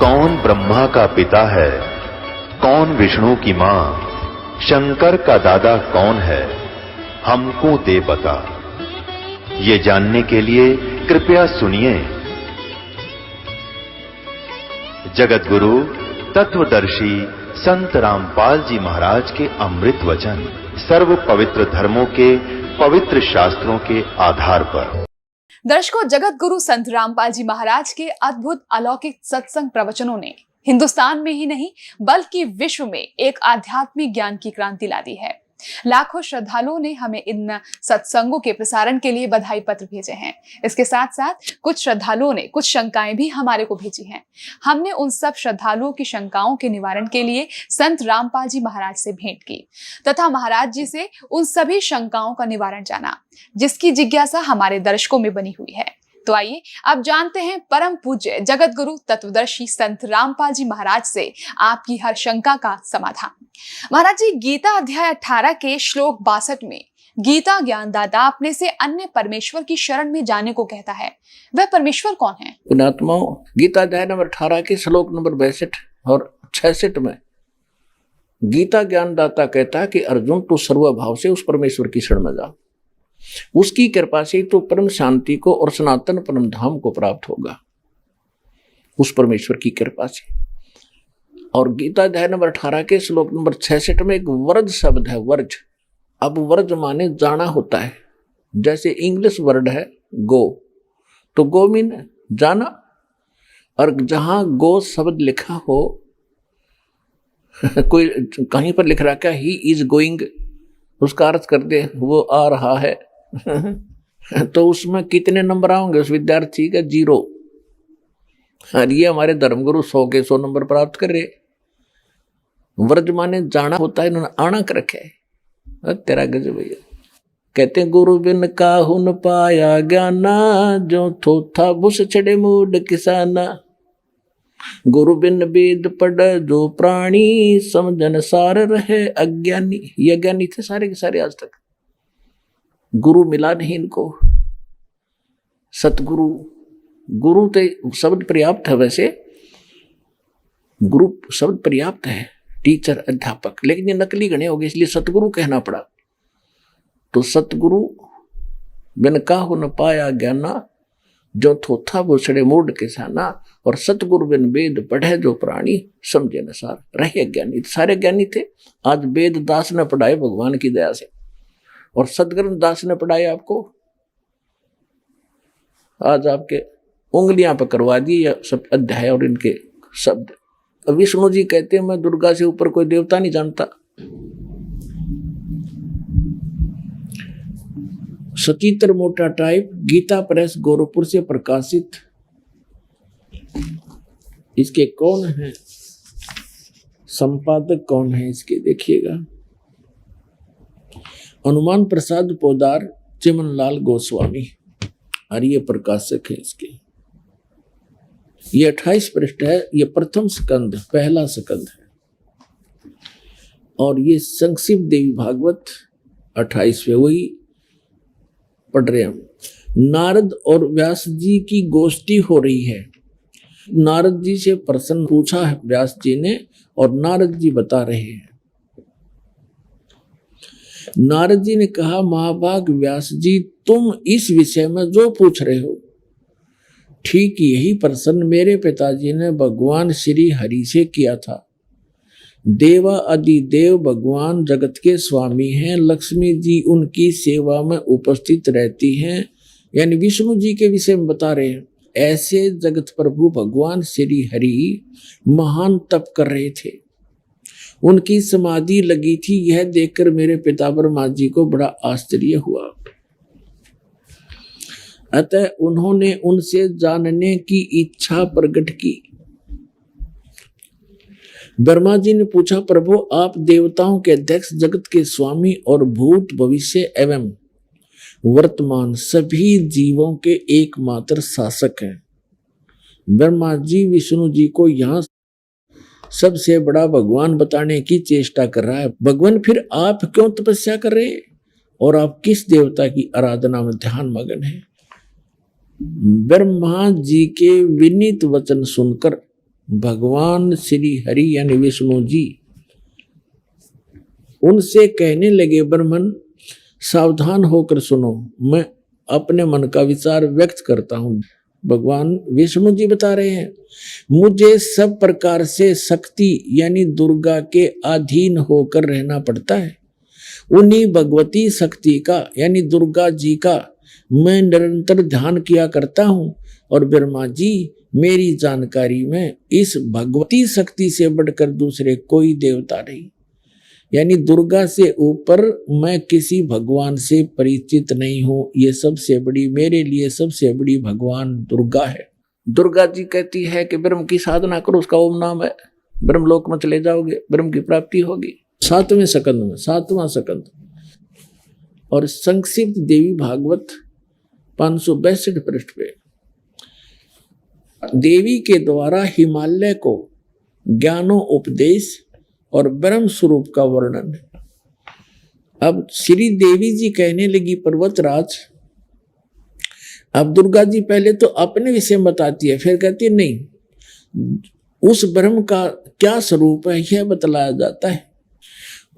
कौन ब्रह्मा का पिता है, कौन विष्णु की मां, शंकर का दादा कौन है, हमको दे बता। ये जानने के लिए कृपया सुनिए। जगत गुरु तत्वदर्शी संत रामपाल जी महाराज के अमृत वचन सर्व पवित्र धर्मों के पवित्र शास्त्रों के आधार पर। दर्शकों, जगत गुरु संत रामपाल जी महाराज के अद्भुत अलौकिक सत्संग प्रवचनों ने हिंदुस्तान में ही नहीं बल्कि विश्व में एक आध्यात्मिक ज्ञान की क्रांति ला दी है। लाखों श्रद्धालुओं ने हमें इन सत्संगों के प्रसारण के लिए बधाई पत्र भेजे हैं। इसके साथ साथ कुछ श्रद्धालुओं ने कुछ शंकाएं भी हमारे को भेजी हैं। हमने उन सब श्रद्धालुओं की शंकाओं के निवारण के लिए संत रामपाल जी महाराज से भेंट की तथा महाराज जी से उन सभी शंकाओं का निवारण जाना, जिसकी जिज्ञासा हमारे दर्शकों में बनी हुई है। तो आइए अब जानते हैं परम पूज्य जगत गुरु तत्वदर्शी संत रामपाल जी महाराज से आपकी हर शंका का समाधान। महाराज जी, गीता अध्याय 18 के श्लोक 62 में गीता ज्ञानदाता अपने से अन्य परमेश्वर की शरण में जाने को कहता है। वह परमेश्वर कौन है? पुण्यात्माओं, गीता अध्याय नंबर 18 के श्लोक नंबर 62 और 66 में गीता ज्ञानदाता कहता है कि अर्जुन तू सर्वभाव से उस परमेश्वर की शरण में जा, उसकी कृपा से तो परम शांति को और सनातन परम धाम को प्राप्त होगा, उस परमेश्वर की कृपा से। और गीता अध्याय नंबर 18 के श्लोक नंबर 66 में एक वर्ज शब्द है, वर्ज। अब वर्ज माने जाना होता है। जैसे इंग्लिश वर्ड है गो, तो गो मीन जाना, और जहां गो शब्द लिखा हो कोई कहीं पर लिख रखा है ही इज गोइंग, उसका अर्थ कर दे वो आ रहा है तो उसमें कितने नंबर आएंगे उस विद्यार्थी का? 0। और ये हमारे धर्मगुरु 100 के 100 नंबर प्राप्त कर रहे। वर्ज माने जाना होता है, इन्होंने आना कर रखा है। तेरा गजब भैया। कहते हैं गुरु बिन काहू न पाया ज्ञाना, जो थोथा बुस छड़े मूड किसाना। गुरु बिन वेद पढ़ जो प्राणी, समझन सार रहे अज्ञानी। ये अज्ञानी थे सारे के सारे आज तक। गुरु मिला नहीं इनको, सतगुरु। गुरु तो शब्द पर्याप्त है, वैसे गुरु शब्द पर्याप्त है, टीचर अध्यापक, लेकिन ये नकली गणे हो गए, इसलिए सतगुरु कहना पड़ा। तो सतगुरु बिन काहू न पाया ज्ञाना, जो थोथा बोछड़े मूड किसाना। और सतगुरु बिन वेद पढ़े जो प्राणी, समझे न सार रहे ज्ञानी। सारे ज्ञानी थे। आज वेद दास ने पढ़ाए भगवान की दया से, और सदगुरु दास ने पढ़ाए आपको। आज आपके उंगलियां पर करवा दी या सब अध्याय और इनके शब्द। विष्णु जी कहते हैं मैं दुर्गा से ऊपर कोई देवता नहीं जानता। सचित्र मोटा टाइप, गीता प्रेस गोरखपुर से प्रकाशित। इसके कौन है संपादक, कौन है इसके देखिएगा, हनुमान प्रसाद पोदार, चिमनलाल गोस्वामी, और ये प्रकाशक है इसके। ये 28 पृष्ठ है, ये प्रथम स्कंद, पहला स्कंद है। और ये संक्षिप्त देवी भागवत 28वें, वही पढ़ रहे हम। नारद और व्यास जी की गोष्ठी हो रही है। नारद जी से प्रश्न पूछा है व्यास जी ने, और नारद जी बता रहे हैं। नारद जी ने कहा, महाभाग व्यास जी, तुम इस विषय में जो पूछ रहे हो, ठीक यही प्रश्न मेरे पिताजी ने भगवान श्री हरि से किया था। देवा अधिदेव भगवान जगत के स्वामी हैं, लक्ष्मी जी उनकी सेवा में उपस्थित रहती हैं। यानी विष्णु जी के विषय में बता रहे हैं। ऐसे जगत प्रभु भगवान श्री हरि महान तप कर रहे थे, उनकी समाधि लगी थी। यह देखकर मेरे पिता ब्रह्मा जी को बड़ा आश्चर्य हुआ। अतः उन्होंने उनसे जानने की इच्छा प्रकट की। ब्रह्मा जी ने पूछा, प्रभु आप देवताओं के अध्यक्ष, जगत के स्वामी और भूत भविष्य एवं वर्तमान सभी जीवों के एकमात्र शासक हैं। ब्रह्मा जी विष्णु जी को यहाँ सबसे बड़ा भगवान बताने की चेष्टा कर रहा है। भगवान फिर आप क्यों तपस्या कर रहे हैं और आप किस देवता की आराधना में ध्यान मगन है? ब्रह्मा जी के विनीत वचन सुनकर भगवान श्री हरि यानी विष्णु जी उनसे कहने लगे, ब्राह्मण सावधान होकर सुनो, मैं अपने मन का विचार व्यक्त करता हूं। भगवान विष्णु जी बता रहे हैं, मुझे सब प्रकार से शक्ति यानी दुर्गा के अधीन होकर रहना पड़ता है। उन्हीं भगवती शक्ति का यानी दुर्गा जी का मैं निरंतर ध्यान किया करता हूं। और ब्रह्मा जी, मेरी जानकारी में इस भगवती शक्ति से बढ़कर दूसरे कोई देवता नहीं, यानी दुर्गा से ऊपर मैं किसी भगवान से परिचित नहीं हूं। ये सबसे बड़ी, मेरे लिए सबसे बड़ी भगवान दुर्गा है। दुर्गा जी कहती है कि ब्रह्म की साधना करो, उसका ओम नाम है, ब्रह्मलोक में चले जाओगे, ब्रह्म की प्राप्ति होगी। 7वें स्कंद में, 7वां स्कंद। और संक्षिप्त देवी भागवत 562 पृष्ठ पे देवी के द्वारा हिमालय को ज्ञानोपदेश और ब्रह्म स्वरूप का वर्णन है। अब श्री देवी जी कहने लगी, पर्वतराज, अब दुर्गा जी पहले तो अपने विषय में बताती है, फिर कहती है नहीं, उस ब्रह्म का क्या स्वरूप है यह बतलाया जाता है।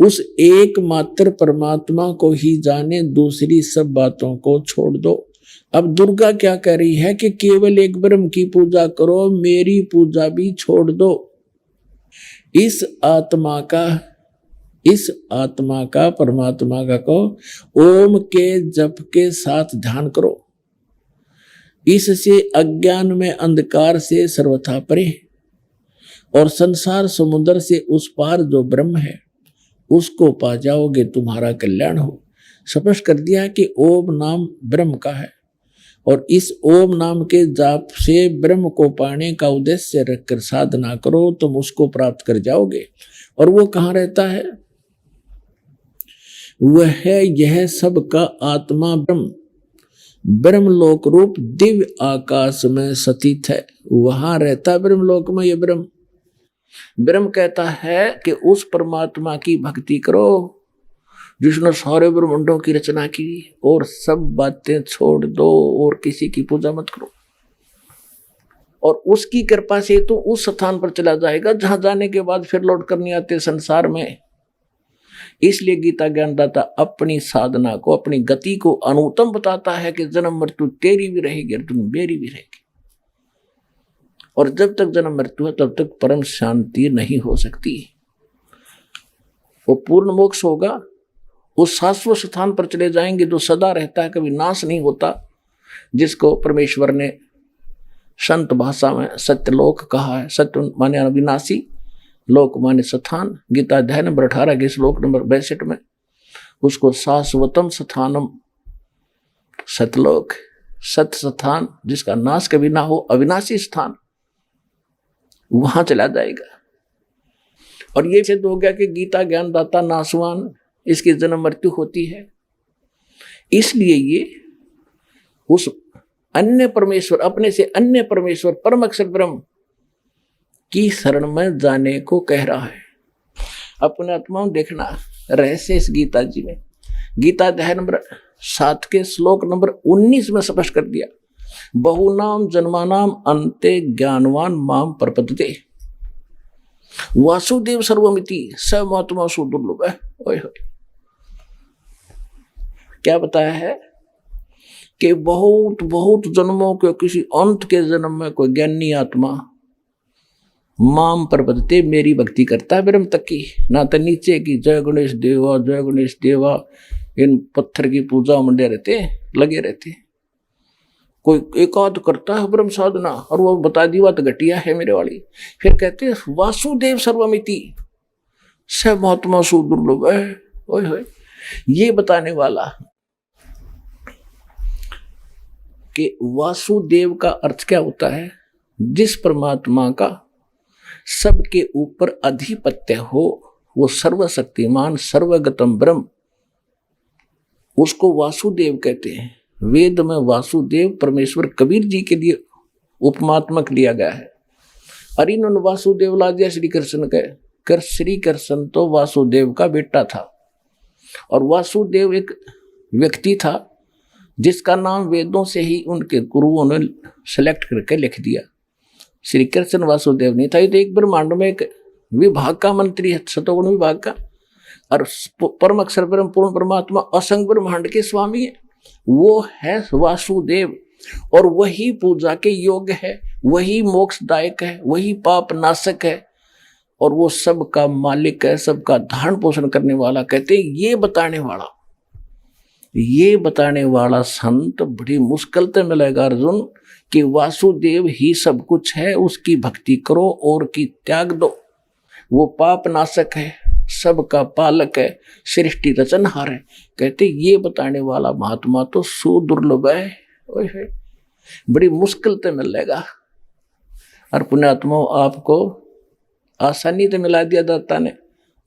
उस एकमात्र परमात्मा को ही जाने, दूसरी सब बातों को छोड़ दो। अब दुर्गा क्या कह रही है कि केवल एक ब्रह्म की पूजा करो, मेरी पूजा भी छोड़ दो। इस आत्मा का परमात्मा का को ओम के जप के साथ ध्यान करो। इससे अज्ञान में अंधकार से सर्वथा परे और संसार समुद्र से उस पार जो ब्रह्म है उसको पा जाओगे, तुम्हारा कल्याण हो। स्पष्ट कर दिया कि ओम नाम ब्रह्म का है और इस ओम नाम के जाप से ब्रह्म को पाने का उद्देश्य रखकर साधना करो, तुम उसको प्राप्त कर जाओगे। और वो कहाँ रहता है? वह है यह सबका आत्मा ब्रह्म, ब्रह्मलोक रूप दिव्य आकाश में स्थित है। वहां रहता ब्रह्मलोक में ये ब्रह्म। ब्रह्म कहता है कि उस परमात्मा की भक्ति करो जिसने सारे ब्रह्मांडों की रचना की, और सब बातें छोड़ दो और किसी की पूजा मत करो। और उसकी कृपा से तो उस स्थान पर चला जाएगा जहां जाने के बाद फिर लौट कर नहीं आते संसार में। इसलिए गीता ज्ञानदाता अपनी साधना को, अपनी गति को अनुत्तम बताता है कि जन्म मृत्यु तेरी भी रहेगी और तुम मेरी भी रहेगी। और जब तक जन्म मृत्यु है तब तक परम शांति नहीं हो सकती। वो पूर्ण मोक्ष होगा, उस शाश्वत स्थान पर चले जाएंगे जो सदा रहता है, कभी नाश नहीं होता, जिसको परमेश्वर ने संत भाषा में सत्यलोक कहा है। सत्य माने अविनाशी, लोक माने स्थान। गीता अध्याय नंबर 18 के श्लोक नंबर 62 में उसको शाश्वतम स्थानम, सतलोक, सत्य स्थान जिसका नाश कभी ना हो, अविनाशी स्थान, वहां चला जाएगा। और ये सिद्ध हो गया कि गीता ज्ञानदाता नाशवान, इसकी जन्म मृत्यु होती है। इसलिए ये उस अन्य परमेश्वर, अपने से अन्य परमेश्वर परम अक्षर ब्रह्म की शरण में जाने को कह रहा है। अपने आत्मा में देखना रहस्य इस गीता जी में। गीता अध्याय नंबर 7 के श्लोक नंबर 19 में स्पष्ट कर दिया, बहुनाम जन्मानाम अन्ते ज्ञानवान माम प्रपद्यते वासुदेव सर्वमिति स महात्मा सुदुर्लभ है। ओए होए, क्या बताया है कि बहुत बहुत जन्मों के किसी अंत के जन्म में कोई ज्ञानी आत्मा माम प्रपद्यते, मेरी भक्ति करता है ब्रह्म तक की, ना तो नीचे की जय गणेश देवा जय गणेश देवा, इन पत्थर की पूजा मंडे रहते, लगे रहते। कोई एकाध करता है ब्रह्म साधना और वो बता दी बात घटिया है मेरे वाली, फिर कहते हैं वासुदेव सर्वमिति स महात्मा सुदुर्लभ है। ओए होए, ये बताने वाला कि वासुदेव का अर्थ क्या होता है? जिस परमात्मा का सबके ऊपर अधिपत्य हो, वो सर्वशक्तिमान सर्वगतम ब्रह्म, उसको वासुदेव कहते हैं। वेद में वासुदेव परमेश्वर कबीर जी के लिए उपमात्मक लिया गया है। और इन्होंने वासुदेव ला दिया श्री कृष्ण के, कर श्री कृष्ण तो वासुदेव का बेटा था। और वासुदेव एक व्यक्ति था जिसका नाम वेदों से ही उनके गुरुओं ने सेलेक्ट करके लिख दिया। श्री कृष्ण वासुदेव नहीं था, ये तो एक ब्रह्मांड में एक विभाग का मंत्री है, सतोगुण विभाग का। और परम अक्षर परम पूर्ण परमात्मा असंग ब्रह्मांड के स्वामी है, वो है वासुदेव। और वही पूजा के योग्य है, वही मोक्षदायक है, वही पाप नाशक है, और वो सबका मालिक है, सबका धारण पोषण करने वाला। कहते ये बताने वाला संत बड़ी मुश्किल से मिलेगा अर्जुन, कि वासुदेव ही सब कुछ है, उसकी भक्ति करो और की त्याग दो। वो पाप नाशक है, सबका पालक है, सृष्टि रचनहार है। कहते ये बताने वाला महात्मा तो सुदुर्लभ है, बड़ी मुश्किल से मिलेगा। और पुण्यात्मा आपको आसानी से मिला दिया दाता ने,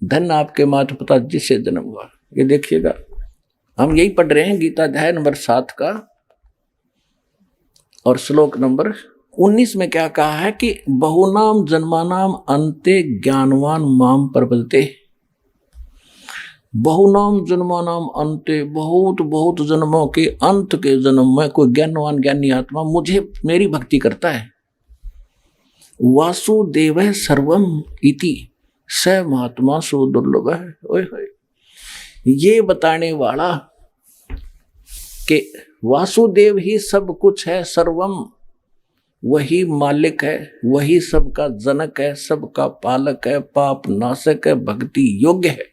धन आपके माता पिता जिससे जन्म हुआ। ये देखिएगा, हम यही पढ़ रहे हैं गीता अध्याय नंबर 7 का, और श्लोक नंबर 19 में क्या कहा है कि बहुनाम जन्मानाम अंते ज्ञानवान माम प्रपद्यते। बहुनाम जन्मानाम अंते, बहुत बहुत जन्मों के अंत के जन्म में कोई ज्ञानवान ज्ञानी आत्मा मुझे मेरी भक्ति करता है। वासुदेव सर्वम इति स महात्मा सुदुर्लभ है। ओए होए, ये बताने वाला कि वासुदेव ही सब कुछ है, सर्वम, वही मालिक है, वही सबका जनक है, सबका पालक है, पाप नाशक है, भक्ति योग्य है,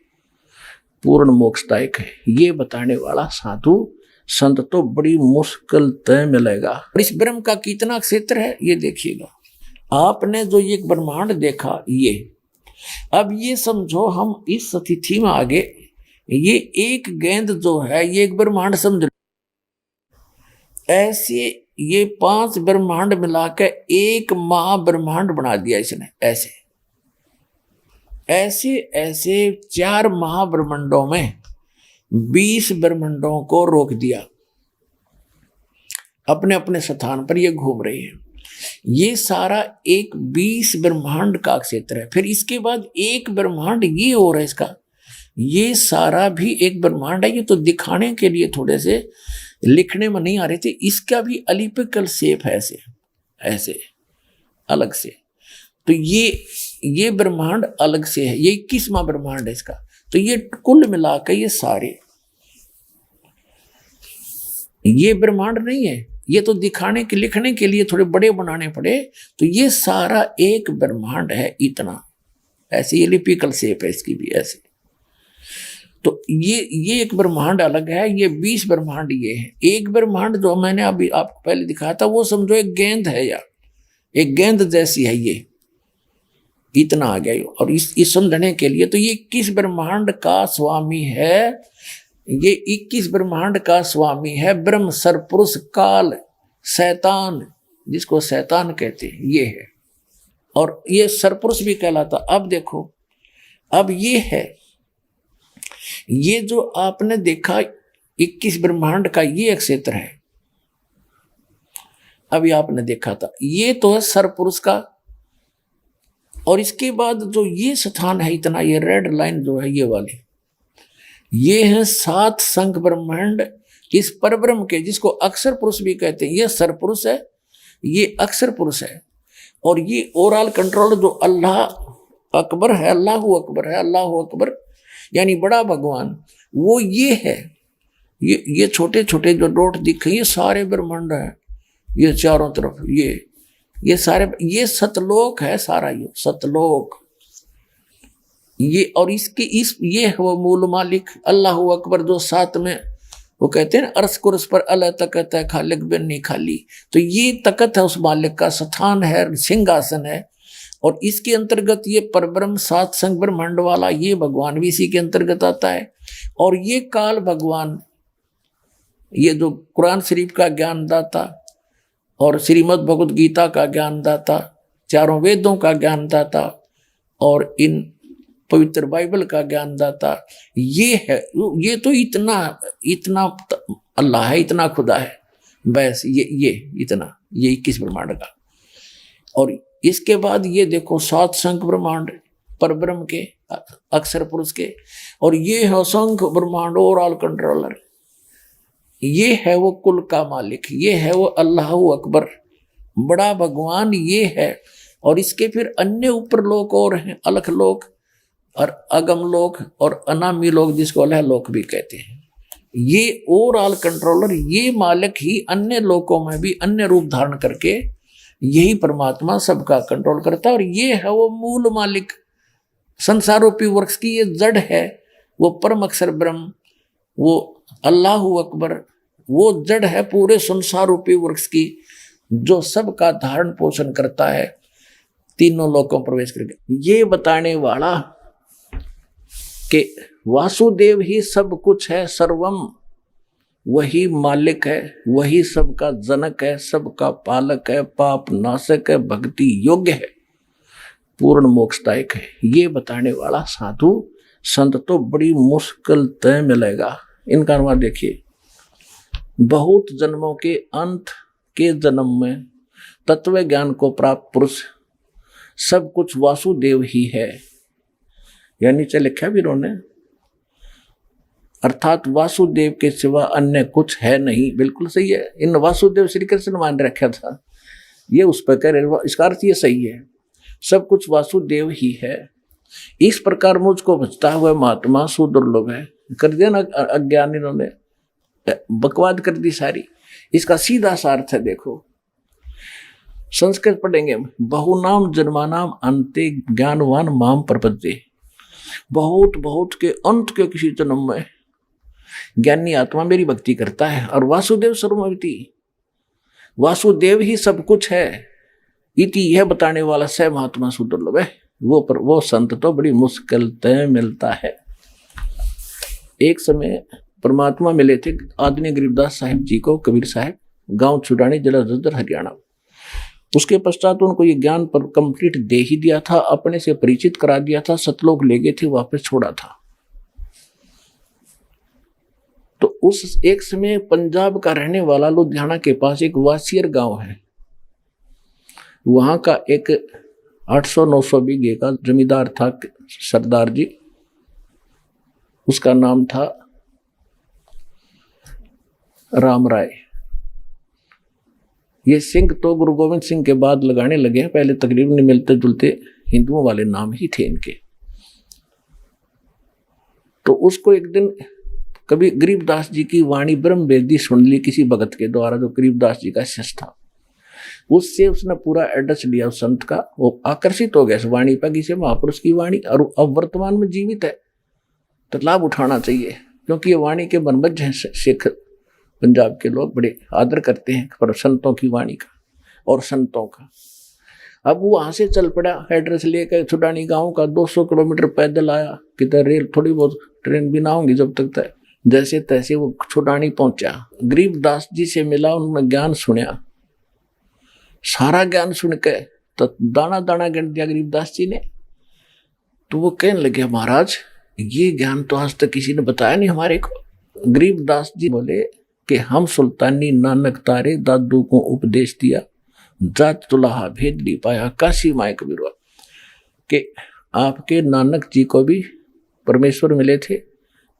पूर्ण मोक्षदायक है। ये बताने वाला साधु संत तो बड़ी मुश्किल तय मिलेगा। इस ब्रह्म का कितना क्षेत्र है ये देखिएगा। आपने जो ये ब्रह्मांड देखा, ये अब ये समझो हम इस स्थिति में आगे, ये एक गेंद जो है ये एक ब्रह्मांड समझ, ऐसे ये 5 ब्रह्मांड मिलाकर एक महाब्रह्मांड बना दिया इसने। ऐसे ऐसे ऐसे 4 महाब्रह्मांडों में 20 ब्रह्मांडों को रोक दिया, अपने अपने स्थान पर ये घूम रहे हैं। ये सारा एक 20 ब्रह्मांड का क्षेत्र है। फिर इसके बाद एक ब्रह्मांड ये और है इसका, ये सारा भी एक ब्रह्मांड है। ये तो दिखाने के लिए थोड़े से लिखने में नहीं आ रहे थे। इसका भी एलिप्टिकल शेप है, ऐसे ऐसे अलग से। तो ये ब्रह्मांड अलग से है, ये 21वां ब्रह्मांड है इसका। तो ये कुल मिलाकर ये सारे, ये ब्रह्मांड नहीं है, ये तो दिखाने के लिखने के लिए थोड़े बड़े बनाने पड़े। तो ये सारा एक ब्रह्मांड है इतना, ऐसे एलिप्टिकल शेप है इसकी भी ऐसे। तो ये एक ब्रह्मांड अलग है, ये 20 ब्रह्मांड ये है। एक ब्रह्मांड जो मैंने अभी आपको पहले दिखाया था वो समझो एक गेंद है, या एक गेंद जैसी है, ये इतना आ गया। और इस समझने के लिए तो ये 21 ब्रह्मांड का स्वामी है, ये 21 ब्रह्मांड का स्वामी है ब्रह्म, सरपुरुष, काल, शैतान, जिसको शैतान कहते हैं, ये है। और ये सरपुरुष भी कहलाता। अब देखो, अब ये है, ये जो आपने देखा 21 ब्रह्मांड का ये एक क्षेत्र है, अभी आपने देखा था, ये तो है सरपुरुष का। और इसके बाद जो ये स्थान है इतना, ये रेड लाइन जो है ये वाली, ये है 7 संख ब्रह्मांड इस परब्रह्म के, जिसको अक्षर पुरुष भी कहते हैं। ये सरपुरुष है, ये अक्षर पुरुष है। और ये ओवरऑल कंट्रोल जो अल्लाह अकबर है, अल्लाहु अकबर है, अल्लाहु अकबर यानी बड़ा भगवान, वो ये है। ये छोटे छोटे जो डॉट दिखे ये सारे ब्रह्मांड है, ये चारों तरफ ये सारे, ये सतलोक है सारा, ये सतलोक ये। और इसके ये है वो मूल मालिक अल्लाहु अकबर, जो 7 में वो कहते हैं अर्श कुर्स पर अल्लाह तकत है, खालिक बिन नहीं खाली। तो ये तकत है उस मालिक का, स्थान है, सिंहासन है। और इसके अंतर्गत ये परब्रह्म 7 संग ब्रह्मांड वाला ये भगवान भी इसी के अंतर्गत आता है। और ये काल भगवान, ये जो कुरान शरीफ का ज्ञानदाता और श्रीमद् भगवद गीता का ज्ञानदाता, चारों वेदों का ज्ञानदाता और इन पवित्र बाइबल का ज्ञानदाता, ये है। ये तो इतना अल्लाह है, इतना खुदा है, बस ये इतना, ये 21 ब्रह्मांड का। और इसके बाद ये देखो 7 संख ब्रह्मांड परब्रह्म के, अक्षर पुरुष के। और ये है असंख्य ब्रह्मांड ओवरऑल कंट्रोलर, ये है वो कुल का मालिक, ये है वो अल्लाहु अकबर, बड़ा भगवान ये है। और इसके फिर अन्य ऊपर लोक और हैं, अलख लोक और अगम लोक और अनामी लोक, जिसको अलह लोक भी कहते हैं। ये ओवरऑल कंट्रोलर, ये मालिक ही अन्य लोकों में भी अन्य रूप धारण करके यही परमात्मा सबका कंट्रोल करता है। और ये है वो मूल मालिक, संसार रूपी वृक्ष की ये जड़ है, वो परम अक्षर ब्रह्म, वो अल्लाहु अकबर, वो जड़ है पूरे संसार रूपी वृक्ष की, जो सबका धारण पोषण करता है, तीनों लोकों में प्रवेश करके। ये बताने वाला कि वासुदेव ही सब कुछ है, सर्वम, वही मालिक है, वही सबका जनक है, सबका पालक है, पाप नाशक है, भक्ति योग्य है, पूर्ण मोक्षदायक है। ये बताने वाला साधु संत तो बड़ी मुश्किल तय मिलेगा। इनका अनुवाद देखिए, बहुत जन्मों के अंत के जन्म में तत्व ज्ञान को प्राप्त पुरुष सब कुछ वासुदेव ही है, यानी नीचे लिखा भी उन्होंने, अर्थात वासुदेव के सिवा अन्य कुछ है नहीं। बिल्कुल सही है, इन वासुदेव श्री कृष्ण मान रखा था, ये उस पर कह रहे, इसका अर्थ ये सही है, सब कुछ वासुदेव ही है। इस प्रकार मुझको बचता हुआ महात्मा सुदुर्लभ है। कर दिया ना अज्ञान, इन्होंने बकवाद कर दी सारी। इसका सीधा सा अर्थ है, देखो संस्कृत पढ़ेंगे, बहुनाम जन्मानाम अंते ज्ञानवान माम प्रपद्ये। बहुत बहुत के अंत के किसी जन्म में ज्ञानी आत्मा मेरी भक्ति करता है। और वासुदेव सर्वमति, वासुदेव ही सब कुछ है, इति यह बताने वाला स महात्मा सुदुर्लभ है। वो संत तो बड़ी मुश्किल तय मिलता है। एक समय परमात्मा मिले थे आदरणीय गरीबदास साहिब जी को, कबीर साहब, गांव छुड़ानी, जिला जज्जर, हरियाणा। उसके पश्चात उनको ये ज्ञान पर कंप्लीट दे ही दिया था, अपने से परिचित करा दिया था, सतलोक ले गए थे, वापस छोड़ा था। तो उस एक समय पंजाब का रहने वाला लुधियाना के पास एक वासियर गांव है, वहां का एक 800-900 बीघे का जमींदार था सरदार जी, उसका नाम था राम राय। ये सिंह तो गुरु गोविंद सिंह के बाद लगाने लगे हैं, पहले तकरीबन मिलते जुलते हिंदुओं वाले नाम ही थे इनके। तो उसको एक दिन कभी गरीबदास जी की वाणी ब्रह्म वेदी सुन ली किसी भगत के द्वारा, जो गरीबदास जी का शिष्य था। उससे उसने पूरा एड्रेस लिया उस संत का, वो आकर्षित हो गया इस वाणी पर, किसी महापुरुष की वाणी, और अब वर्तमान में जीवित है तो लाभ उठाना चाहिए, क्योंकि ये वाणी के बनबज हैं। सिख पंजाब के लोग बड़े आदर करते हैं पर संतों की वाणी का और संतों का। अब वो वहां से चल पड़ा एड्रेस लेकर छुड़ानी गांव का, 200 किलोमीटर पैदल आया, किधर रेल थोड़ी बहुत ट्रेन भी ना होंगी जब तक तय। जैसे तैसे वो छुड़ानी पहुंचा, गरीबदास जी से मिला, उन्होंने ज्ञान सुना, सारा ज्ञान सुन के तो दाना दाना गिन दिया गरीबदास जी ने। तो वो कहने लगे, महाराज ये ज्ञान तो आज तक किसी ने बताया नहीं हमारे को। गरीबदास जी बोले कि हम सुल्तानी नानक तारे दादू को उपदेश दिया, जात तुलाहा भेद ली पाया काशी माए कबीरवा, कि आपके नानक जी को भी परमेश्वर मिले थे,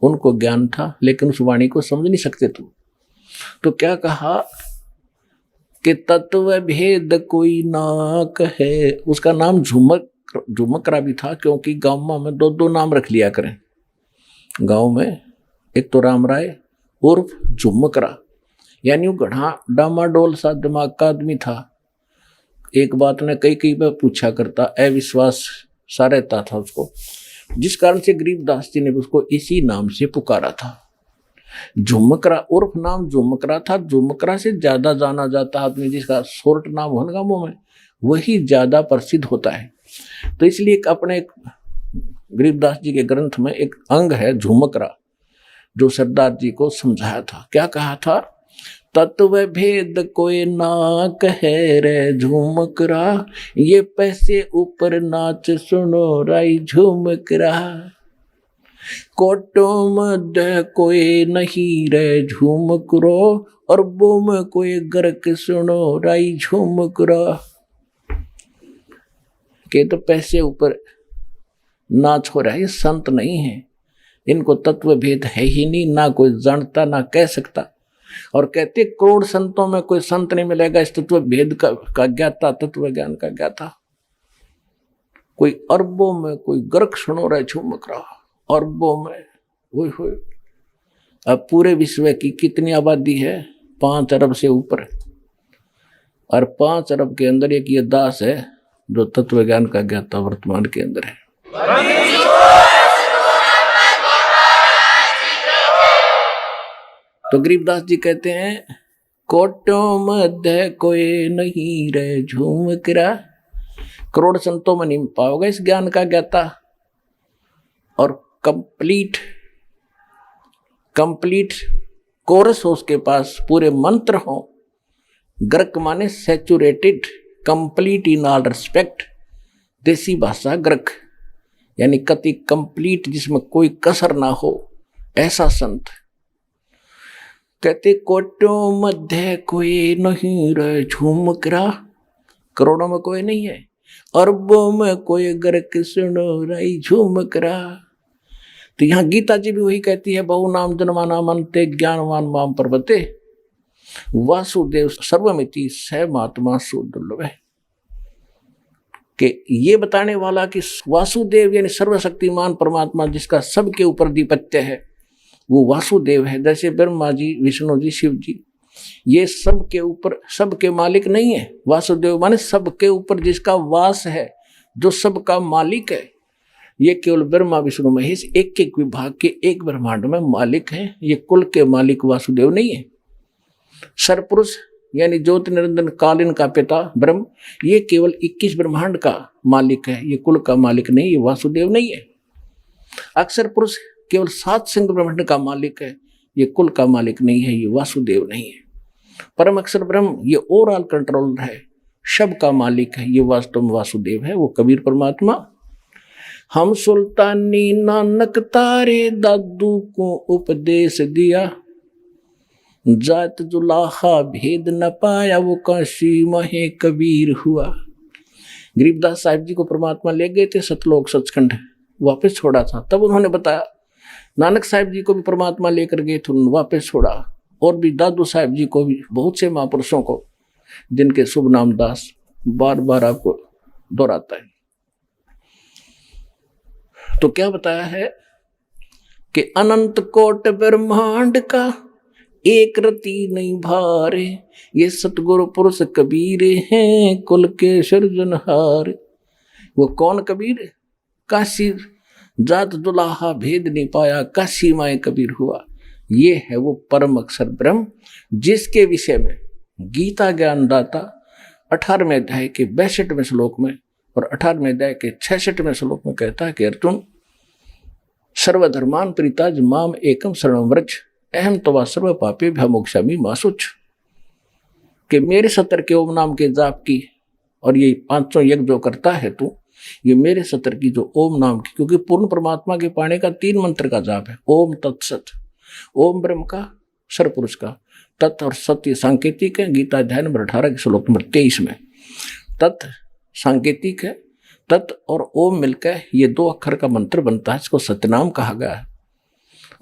उनको ज्ञान था, लेकिन उस वाणी को समझ नहीं सकते तुम। तो क्या कहा कि तत्व भेद कोई ना कहे। उसका नाम झुमकरा भी था, क्योंकि गांव में 2-2 नाम रख लिया करें गांव में, एक तो राम राय उर्फ झुमकरा, यानी वो गढ़ा डामाडोल सा दिमाग का आदमी था। एक बात ने कई बार पूछा करता, अविश्वास सा रहता था उसको, जिस कारण से गरीबदास जी ने उसको इसी नाम से पुकारा था। झुमकरा उर्फ नाम झुमकरा था। झुमकरा से ज्यादा जाना जाता आदमी जिसका शॉर्ट नाम होने गांवों में, वही ज्यादा प्रसिद्ध होता है। तो इसलिए अपने गरीबदास जी के ग्रंथ में एक अंग है झुमकरा, जो सरदार जी को समझाया था। क्या कहा था? तत्व भेद कोई ना कहे रे झुमकरा, ये पैसे ऊपर नाच सुनो राई झुमकरा, कोटो मध्य कोई नहीं रे झुमकरो, और बो में कोई गर्क सुनो राई झुमकरा। के तो पैसे ऊपर नाच हो रहा है, ये संत नहीं है, इनको तत्व भेद है ही नहीं, ना कोई जानता ना कह सकता। और कहते करोड़ संतों में कोई संत नहीं मिलेगा इस तत्व भेद का ज्ञाता, तत्व ज्ञान का ज्ञाता। कोई अरबों में कोई गर्क सुनो रहे झुमक रहा, अरबों में। हुए अब पूरे विश्व की कितनी आबादी है? 5 अरब से ऊपर। और 5 अरब के अंदर एक ये दास है जो तत्व ज्ञान का ज्ञाता वर्तमान के अंदर है। तो गरीबदास जी कहते हैं कोटों मध्य कोई नहीं रे झूमक रहा। करोड़ संतों में नहीं पाओगे इस ज्ञान का ज्ञाता। और कंप्लीट कोरस हो उसके पास, पूरे मंत्र हो। ग्रक माने saturated, complete in all respect. देसी भाषा ग्रक यानी कति कंप्लीट, जिसमें कोई कसर ना हो, ऐसा संत। कहते कोटों मध्य कोई नहीं रे झूमक रहा। करोड़ों में कोई नहीं है, अरबों में कोई ग्रक सुनो रही झूमक रहा। तो यहाँ गीता जी भी वही कहती है, बहु नाम जन्माना मनते ज्ञानवान माम पर्वते वासुदेव सर्वमिति स महात्मा सुदुर्लभ। कि ये बताने वाला कि वासुदेव यानी सर्वशक्तिमान परमात्मा जिसका सबके ऊपर अधिपत्य है, वो वासुदेव है। जैसे ब्रह्मा जी, विष्णु जी, शिव जी, ये सबके ऊपर, सबके मालिक नहीं है। वासुदेव माने सबके ऊपर जिसका वास है, जो सबका मालिक है। ये केवल ब्रह्मा विष्णु महेश एक एक विभाग के एक ब्रह्मांड में मालिक है। ये कुल के मालिक वासुदेव नहीं है। सरपुरुष यानी ज्योति निरंजन कालीन का पिता ब्रह्म, ये केवल 21 ब्रह्मांड का मालिक है। ये कुल का मालिक नहीं, ये वासुदेव नहीं है। अक्षर पुरुष केवल 7 सिंह ब्रह्मांड का मालिक है। ये कुल का मालिक नहीं है, ये वासुदेव नहीं है। परम अक्षर ब्रह्म ये ओवरऑल कंट्रोलर है, सब का मालिक है। ये वास्तव में वासुदेव है, वो कबीर परमात्मा। हम सुल्तानी नानक तारे दादू को उपदेश दिया, जात जुलाहा भेद न पाया वो काशी महे कबीर हुआ। गरीबदास साहिब जी को परमात्मा ले गए थे सतलोक सचखंड, वापस छोड़ा था। तब उन्होंने बताया नानक साहिब जी को भी परमात्मा लेकर गए थे, उन्होंने वापस छोड़ा। और भी दादू साहिब जी को भी, बहुत से महापुरुषों को जिनके शुभ नाम दास बार बार आपको दोहराता है। तो क्या बताया है कि अनंत कोट ब्रह्मांड का एक रति नहीं भारे, ये सतगुरु पुरुष कबीर हैं कुल के सृजनहार। वो कौन कबीर? काशी जात दुलाहा भेद नहीं पाया, काशी माए कबीर हुआ। ये है वो परम अक्षर ब्रह्म, जिसके विषय में गीता ज्ञानदाता 18वें अध्याय के 62वें श्लोक में और 18वें अध्याय के 66वें श्लोक में कहता है कि अर्जुन सर्वधर्मान परिताज माम एकम शरणं व्रज अहम तवा सर्व पापे भयमोक्षामि मा शुच। कि मेरे 70 के ओम नाम के जाप की और ये 500 यज्ञ जो करता है तू, ये मेरे 70 की जो ओम नाम की, क्योंकि पूर्ण परमात्मा के पाने का 3 मंत्र का जाप है। ओम तत्सत, ओम ब्रह्म का, सरपुरुष का, तत् और सत्य सांकेतिक है। गीता अध्याय नंबर 18 के श्लोक नंबर 23 में तत् सांकेतिक है। तत् और ओम मिलकर ये 2 अक्षर का मंत्र बनता है, इसको सत्यनाम कहा गया है।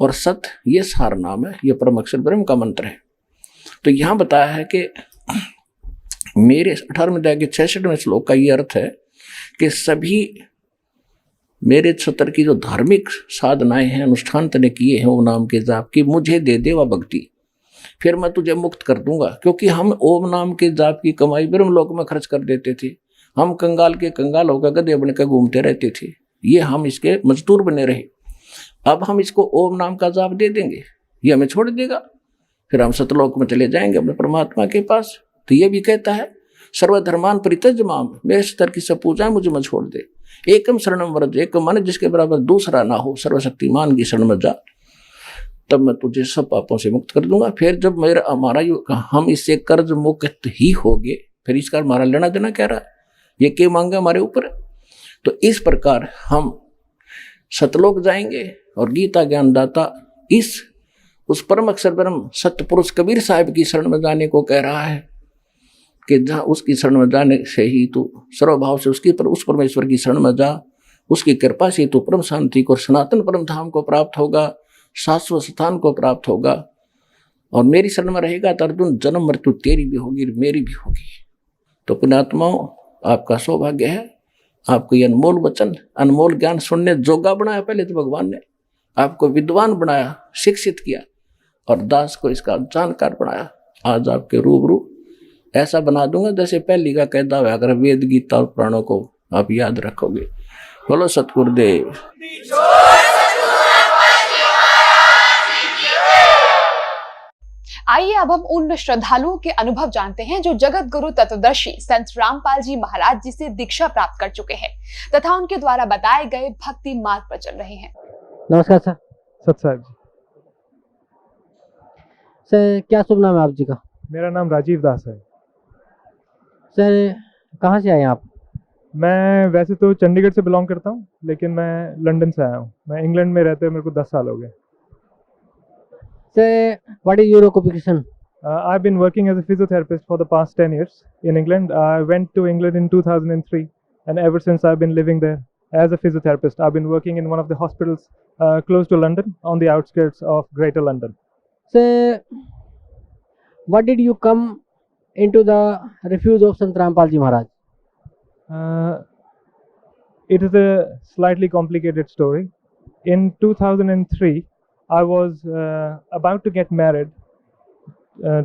और सत ये सार नाम है, ये परम अक्षर ब्रह्म का मंत्र है। तो यहाँ बताया है कि मेरे 18वें अध्याय के 66वें श्लोक का ये अर्थ है कि सभी मेरे 70 की जो धार्मिक साधनाएं हैं, अनुष्ठान तने किए हैं ओम नाम के जाप की, मुझे दे दे वह भक्ति, फिर मैं तुझे मुक्त कर दूंगा। क्योंकि हम ओम नाम के जाप की कमाई ब्रह्मलोक में खर्च कर देते थे। हम कंगाल के कंगाल होकर गधे बनकर घूमते रहते थे, ये हम इसके मजदूर बने रहे। अब हम इसको ओम नाम का जाप दे देंगे, ये हमें छोड़ देगा, फिर हम सतलोक में चले जाएंगे अपने परमात्मा के पास। तो ये भी कहता है सर्वधर्मान परित्यज माम, मेरे 70 की सब पूजाएं मुझे मत छोड़ दे। एकम शरणं व्रज, एक मन जिसके बराबर दूसरा ना हो, सर्वशक्तिमान की शरण में जा, तब मैं तुझे सब पापों से मुक्त कर दूंगा। फिर जब मेरा हमारा हम इससे कर्ज मुक्त ही हो गए, फिर इसका हमारा लेना देना क्या रहा, ये क्या मांगा हमारे ऊपर। तो इस प्रकार हम सतलोक जाएंगे और गीता ज्ञानदाता इस उस परम अक्षर ब्रह्म सत्य पुरुष कबीर साहिब की शरण में जाने को कह रहा है कि जहाँ उसकी शरण में जाने से ही तू सर्वभाव से उस परमेश्वर की शरण में जा, उसकी कृपा से तू परम शांति को, सनातन परम धाम को प्राप्त होगा, शाश्वत स्थान को प्राप्त होगा। और मेरी शरण में रहेगा तो अर्जुन जन्म मृत्यु तेरी भी होगी मेरी भी होगी। तो पुण्यात्माओं, आपका सौभाग्य है, आपको ये अनमोल वचन अनमोल ज्ञान सुनने जोगा बनाया। पहले तो भगवान ने आपको विद्वान बनाया, शिक्षित किया, और दास को इसका जानकार बनाया। आज आपके रूबरू ऐसा बना दूंगा जैसे पहली का कहता हुआ, अगर वेद गीता और पुराणों को आप याद रखोगे। बोलो सतगुरुदेव। आइए अब हम उन श्रद्धालुओं के अनुभव जानते हैं जो जगत गुरु तत्वदर्शी संत रामपाल जी महाराज जी से दीक्षा प्राप्त कर चुके हैं तथा उनके द्वारा बताए गए भक्ति मार्ग पर चल रहे हैं। नमस्कार सर। सत साहब जी। सर क्या शुभ नाम है आप जी का? मेरा नाम राजीव दास है। सर कहाँ से आए आप? मैं वैसे तो चंडीगढ़ से बिलोंग करता हूँ, लेकिन मैं लंदन से आया हूँ। मैं इंग्लैंड में रहते हुए मेरे को 10 साल हो गए। Sir what is your occupation? I've been working as a physiotherapist for the past 10 years in England. I went to England in 2003, and ever since I've been living there as a physiotherapist. I've been working in one of the hospitals close to London, on the outskirts of Greater London. Sir, what did you come into the refuge of Sant Rampal Ji Maharaj? It is a slightly complicated story. In 2003, I was about to get married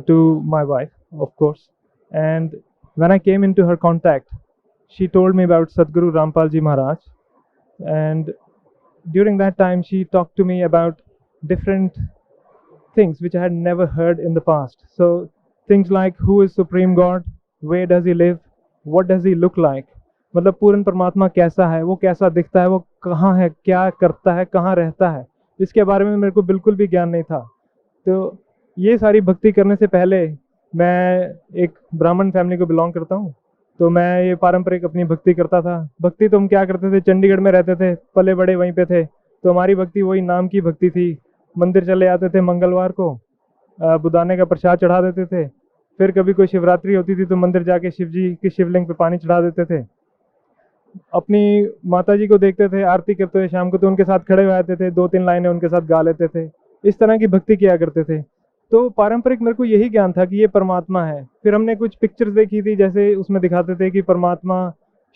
to my wife, of course, and when I came into her contact, she told me about Sadhguru Rampal Ji Maharaj, and during that time she talked to me about different things which I had never heard in the past. So things like who is Supreme God, where does he live, what does he look like, मतलब पूर्ण परमात्मा कैसा है, वो कैसा दिखता है, वो कहाँ है, क्या करता है, कहाँ रहता है, इसके बारे में मेरे को बिल्कुल भी ज्ञान नहीं था। तो ये सारी भक्ति करने से पहले मैं एक ब्राह्मण फैमिली को बिलोंग करता हूँ, तो मैं ये पारंपरिक अपनी भक्ति करता था। भक्ति तो हम क्या करते थे, चंडीगढ़ में रहते थे, पले बड़े वहीं पे थे, तो हमारी भक्ति वही नाम की भक्ति थी। मंदिर चले आते थे मंगलवार को, बुदाने का प्रसाद चढ़ा देते थे, फिर कभी कोई शिवरात्रि होती थी तो मंदिर जाके शिव जी की शिवलिंग पे पानी चढ़ा देते थे। अपनी माता जी को देखते थे आरती करते हुए शाम को, तो उनके साथ खड़े हो जाते थे, 2-3 लाइनें उनके साथ गा लेते थे। इस तरह की भक्ति किया करते थे। तो पारंपरिक मेरे को यही ज्ञान था कि ये परमात्मा है। फिर हमने कुछ पिक्चर्स देखी थी, जैसे उसमें दिखाते थे कि परमात्मा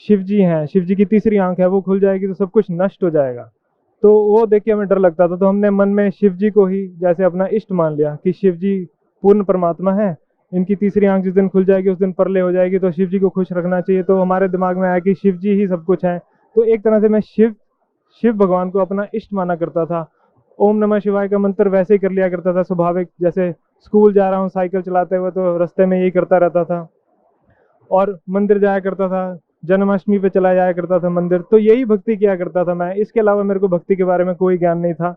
शिव जी हैं, शिव जी की तीसरी आंख है, वो खुल जाएगी तो सब कुछ नष्ट हो जाएगा। तो वो देख के हमें डर लगता था, तो हमने मन में शिव जी को ही जैसे अपना इष्ट मान लिया कि शिव जी पूर्ण परमात्मा है, इनकी तीसरी आंख जिस दिन खुल जाएगी उस दिन परले हो जाएगी, तो शिव जी को खुश रखना चाहिए। तो हमारे दिमाग में आया कि शिव जी ही सब कुछ है। तो एक तरह से मैं शिव भगवान को अपना इष्ट माना करता था। ओम नमः शिवाय का मंत्र वैसे ही कर लिया करता था स्वाभाविक, जैसे स्कूल जा रहा हूँ साइकिल चलाते हुए तो रास्ते में यही करता रहता था, और मंदिर जाया करता था, जन्माष्टमी पे चला जाया करता था मंदिर, तो यही भक्ति किया करता था मैं। इसके अलावा मेरे को भक्ति के बारे में कोई ज्ञान नहीं था।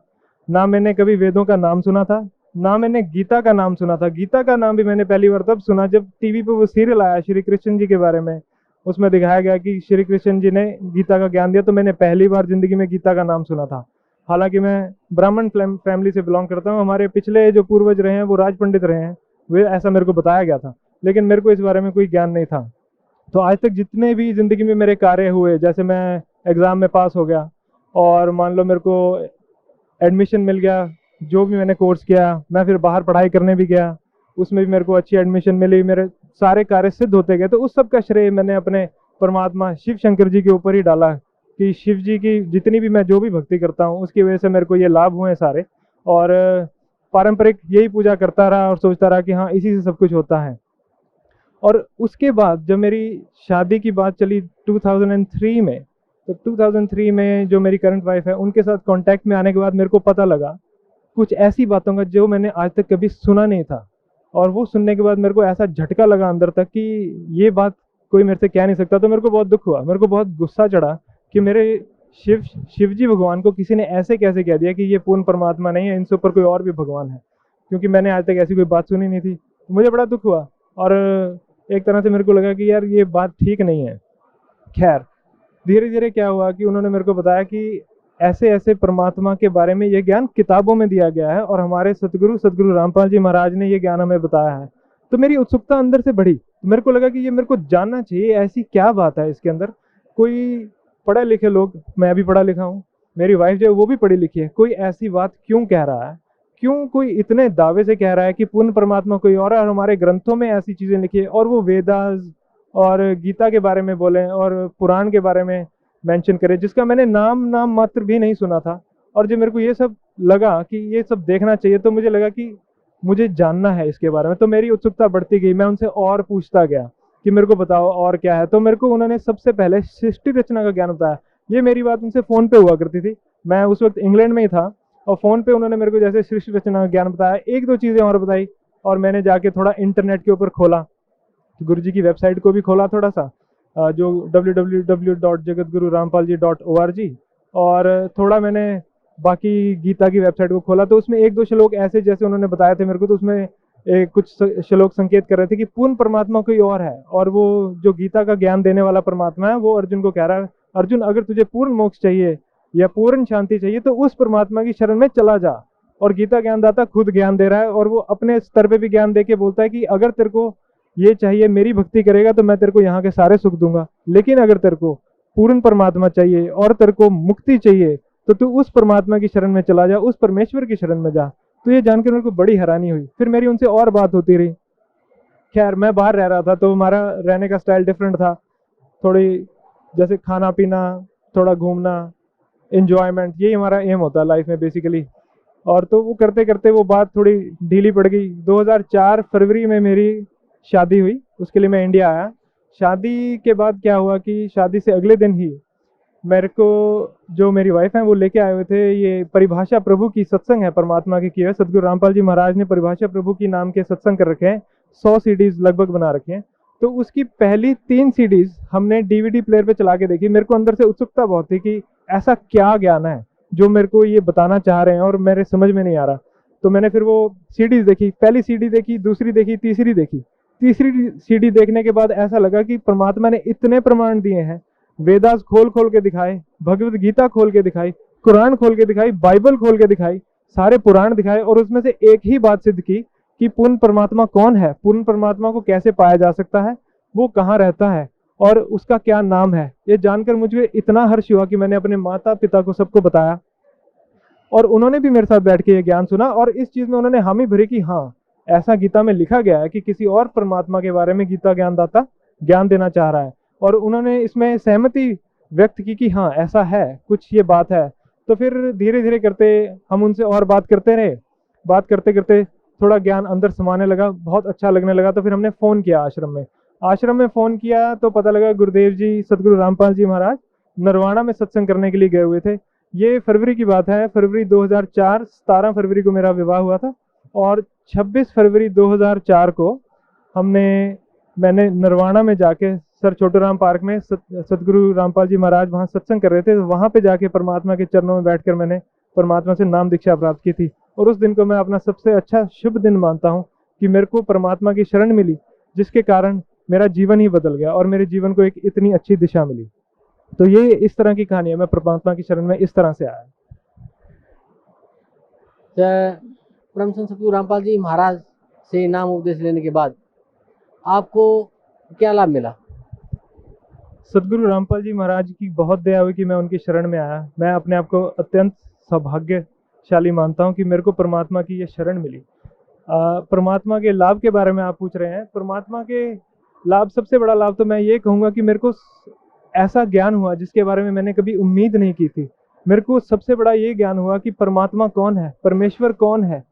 ना मैंने कभी वेदों का नाम सुना था, ना मैंने गीता का नाम सुना था। गीता का नाम भी मैंने पहली बार तब सुना जब टीवी पे वो सीरियल आया श्री कृष्ण जी के बारे में, उसमें दिखाया गया कि श्री कृष्ण जी ने गीता का ज्ञान दिया, तो मैंने पहली बार जिंदगी में गीता का नाम सुना था। हालांकि मैं ब्राह्मण फैमिली से बिलोंग करता हूँ, हमारे पिछले जो पूर्वज रहे हैं वो राज पंडित रहे हैं, वे ऐसा मेरे को बताया गया था, लेकिन मेरे को इस बारे में कोई ज्ञान नहीं था। तो आज तक जितने भी जिंदगी में मेरे कार्य हुए, जैसे मैं एग्ज़ाम में पास हो गया और मान लो मेरे को एडमिशन मिल गया, जो भी मैंने कोर्स किया, मैं फिर बाहर पढ़ाई करने भी गया, उसमें भी मेरे को अच्छी एडमिशन मिली, मेरे सारे कार्य सिद्ध होते गए। तो उस सब का श्रेय मैंने अपने परमात्मा शिव शंकर जी के ऊपर ही डाला कि शिव जी की जितनी भी मैं जो भी भक्ति करता हूँ उसकी वजह से मेरे को ये लाभ हुए सारे। और पारंपरिक यही पूजा करता रहा और सोचता रहा कि हाँ इसी से सब कुछ होता है। और उसके बाद जब मेरी शादी की बात चली 2003 में, तो 2003 में जो मेरी करंट वाइफ है उनके साथ कांटेक्ट में आने के बाद मेरे को पता लगा कुछ ऐसी बातों का जो मैंने आज तक कभी सुना नहीं था। और वो सुनने के बाद मेरे को ऐसा झटका लगा अंदर तक कि ये बात कोई मेरे से कह नहीं सकता। तो मेरे को बहुत दुख हुआ, मेरे को बहुत गुस्सा चढ़ा कि मेरे शिव जी भगवान को किसी ने ऐसे कैसे कह दिया कि ये पूर्ण परमात्मा नहीं है, इनसे ऊपर कोई और भी भगवान है, क्योंकि मैंने आज तक ऐसी कोई बात सुनी नहीं थी। मुझे बड़ा दुख हुआ और एक तरह से मेरे को लगा कि यार ये बात ठीक नहीं है। खैर धीरे धीरे क्या हुआ कि उन्होंने मेरे को बताया कि ऐसे ऐसे परमात्मा के बारे में ये ज्ञान किताबों में दिया गया है और हमारे सतगुरु रामपाल जी महाराज ने ये ज्ञान हमें बताया है। तो मेरी उत्सुकता अंदर से बढ़ी, मेरे को लगा कि ये मेरे को जानना चाहिए, ऐसी क्या बात है इसके अंदर। कोई पढ़े लिखे लोग, मैं भी पढ़ा लिखा हूँ, मेरी वाइफ जो है वो भी पढ़ी लिखी है, कोई ऐसी बात क्यों कह रहा है, क्यों कोई इतने दावे से कह रहा है कि पूर्ण परमात्मा कोई और है, और हमारे ग्रंथों में ऐसी चीजें लिखी है, और वो वेदास और गीता के बारे में बोले और पुराण के बारे में मेंशन करे, जिसका मैंने नाम मात्र भी नहीं सुना था। और जब मेरे को ये सब लगा कि ये सब देखना चाहिए, तो मुझे लगा कि मुझे जानना है इसके बारे में। तो मेरी उत्सुकता बढ़ती गई, मैं उनसे और पूछता गया कि मेरे को बताओ और क्या है। तो मेरे को उन्होंने सबसे पहले सृष्टि रचना का ज्ञान बताया। ये मेरी बात उनसे फ़ोन पे हुआ करती थी, मैं उस वक्त इंग्लैंड में ही था, और फ़ोन पे उन्होंने मेरे को जैसे सृष्टि रचना का ज्ञान बताया, एक दो चीज़ें और बताई, और मैंने जाके थोड़ा इंटरनेट के ऊपर खोला, गुरु जी की वेबसाइट को भी खोला थोड़ा सा, जो www.jagatgururampalji.org, और थोड़ा मैंने बाकी गीता की वेबसाइट को खोला। तो उसमें एक दो श्लोक ऐसे जैसे उन्होंने बताए थे मेरे को, तो उसमें कुछ श्लोक संकेत कर रहे थे कि पूर्ण परमात्मा कोई और है, और वो जो गीता का ज्ञान देने वाला परमात्मा है वो अर्जुन को कह रहा है, अर्जुन अगर तुझे पूर्ण मोक्ष चाहिए या पूर्ण शांति चाहिए तो उस परमात्मा की शरण में चला जा। और गीता ज्ञानदाता खुद ज्ञान दे रहा है, और वो अपने स्तर पे भी ज्ञान दे के बोलता है कि अगर तेरे को ये चाहिए, मेरी भक्ति करेगा तो मैं तेरे को यहाँ के सारे सुख दूंगा, लेकिन अगर तेरे को पूर्ण परमात्मा चाहिए और तेरे को मुक्ति चाहिए तो तू उस परमात्मा की शरण में चला जा, उस परमेश्वर की शरण में जा। तो ये जानकर मेरे को बड़ी हैरानी हुई। फिर मेरी उनसे और बात होती रही। खैर, मैं बाहर रह रहा था तो हमारा रहने का स्टाइल डिफरेंट था, थोड़ी जैसे खाना पीना, थोड़ा घूमना, एंजॉयमेंट, यही हमारा एम होता है लाइफ में बेसिकली। और तो वो करते करते वो बात थोड़ी ढीली पड़ गई। 2004 फरवरी में मेरी शादी हुई, उसके लिए मैं इंडिया आया। शादी के बाद क्या हुआ कि शादी से अगले दिन ही मेरे को जो मेरी वाइफ है वो लेके आए हुए थे, ये परिभाषा प्रभु की सत्संग है परमात्मा के किए हुए। सदगुरु रामपाल जी महाराज ने परिभाषा प्रभु की नाम के सत्संग कर रखे हैं, 100 सीडीज लगभग बना रखे हैं। तो उसकी पहली 3 सीडीज हमने डीवीडी प्लेयर पे चला के देखी। मेरे को अंदर से उत्सुकता बहुत थी कि ऐसा क्या ज्ञान है जो मेरे को ये बताना चाह रहे हैं और मेरे समझ में नहीं आ रहा। तो मैंने फिर वो सीडीज देखी, पहली सीडी देखी, दूसरी देखी, तीसरी देखी। तीसरी सीडी देखने के बाद ऐसा लगा कि परमात्मा ने इतने प्रमाण दिए हैं, वेदास खोल खोल के दिखाए, भगवत गीता खोल के दिखाई, कुरान खोल के दिखाई, बाइबल खोल के दिखाई, सारे पुराण दिखाए, और उसमें से एक ही बात सिद्ध की कि पूर्ण परमात्मा कौन है, पूर्ण परमात्मा को कैसे पाया जा सकता है, वो कहाँ रहता है और उसका क्या नाम है। ये जानकर मुझे इतना हर्ष हुआ कि मैंने अपने माता पिता को सबको बताया, और उन्होंने भी मेरे साथ बैठ के ये ज्ञान सुना, और इस चीज में उन्होंने हामी भरी कि हाँ, ऐसा गीता में लिखा गया है कि किसी और परमात्मा के बारे में गीता ज्ञानदाता ज्ञान देना चाह रहा है। और उन्होंने इसमें सहमति व्यक्त की कि हाँ, ऐसा है, कुछ ये बात है। तो फिर धीरे धीरे करते हम उनसे और बात करते रहे। बात करते करते थोड़ा ज्ञान अंदर समाने लगा, बहुत अच्छा लगने लगा। तो फिर हमने फ़ोन किया आश्रम में फ़ोन किया तो पता लगा गुरुदेव जी, सदगुरु रामपाल जी महाराज नरवाना में सत्संग करने के लिए गए हुए थे। ये फरवरी की बात है, फरवरी 2004, 17 फरवरी को मेरा विवाह हुआ था, और 26 फरवरी 2004 को मैंने नरवाना में जाके सर छोटूराम पार्क में सदगुरु रामपाल जी महाराज वहाँ सत्संग कर रहे थे, तो वहाँ पे जाके परमात्मा के चरणों में बैठकर मैंने परमात्मा से नाम दीक्षा प्राप्त की थी। और उस दिन को मैं अपना सबसे अच्छा शुभ दिन मानता हूँ कि मेरे को परमात्मा की शरण मिली, जिसके कारण मेरा जीवन ही बदल गया और मेरे जीवन को एक इतनी अच्छी दिशा मिली। तो ये इस तरह की कहानी है, मैं परमात्मा की शरण में इस तरह से आया। परम संत सदगुरु रामपाल जी महाराज से नाम उपदेश लेने के बाद आपको क्या लाभ मिला? सदगुरु रामपाल जी महाराज की बहुत दया हुई कि मैं उनकी शरण में आया। मैं अपने आप को अत्यंत सौभाग्यशाली मानता हूँ कि मेरे को परमात्मा की ये शरण मिली। परमात्मा के लाभ के बारे में आप पूछ रहे हैं। परमात्मा के लाभ, सबसे बड़ा लाभ तो मैं ये कहूँगा कि मेरे को ऐसा ज्ञान हुआ जिसके बारे में मैंने कभी उम्मीद नहीं की थी। मेरे को सबसे बड़ा ये ज्ञान हुआ कि परमात्मा कौन है, परमेश्वर कौन है।